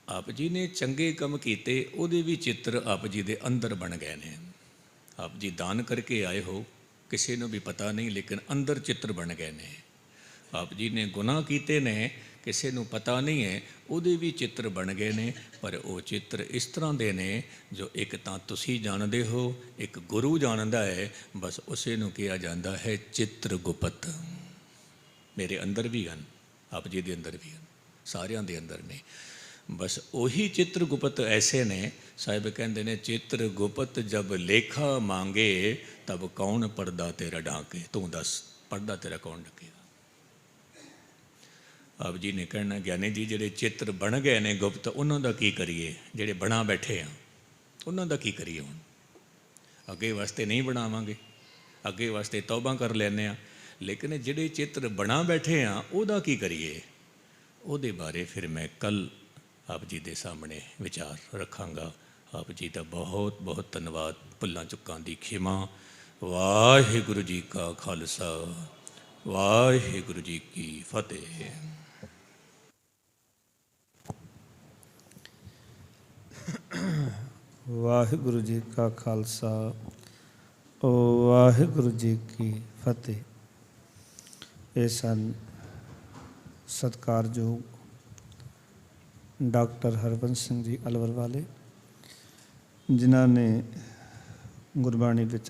आप जी ने चंगे काम किए, उहदे भी चित्र आप जी दे अंदर बन गए हैं। आप जी दान करके आए हो, किसी को भी पता नहीं, लेकिन अंदर चित्र बन गए हैं। आप जी ने गुनाह किए ने, किसी को पता नहीं है, उहदे भी चित्र बन गए ने। पर वो चित्र इस तरह के ने जो एक तो तुसी जानते हो, एक गुरु जानता है। बस उसे नूं कहा जाता है चित्रगुप्त। मेरे अंदर भी हैं, आप जी के अंदर भी हैं, सारियां दे अंदर ने। बस वही चित्रगुप्त ऐसे ने, साहिब कहते हैं चित्रगुप्त जब लेखा मांगे तब कौन पर्दा तेरा ढांके। तू दस पर्दा तेरा कौन ढकेगा? आप जी ने कहना, ज्ञानी जी जेडे चित्र बन गए ने गुप्त, उन्हों का की करिए? जेडे बना बैठे हैं उन्हों का की करिए? हुण अगे वास्ते नहीं बनावांगे, अगे वास्ते तौबा कर लैने आ, लेकिन जेडे चित्र बना बैठे हैं उहदा की करिए? उहदे बारे फिर मैं कल आप जी के सामने विचार रखांगा। आप जी का बहुत बहुत धन्यवाद। भुल्लां चुक्कां दी खिमा। वाहिगुरु जी का खालसा, वाहिगुरु जी की फतेह। वाहिगुरु जी का खालसा, वाहिगुरु जी की फतेह। ये सन सत्कारयोग डॉक्टर हरबंस सिंह जी अलवर वाले, जिन्हों ने गुरबाणी विच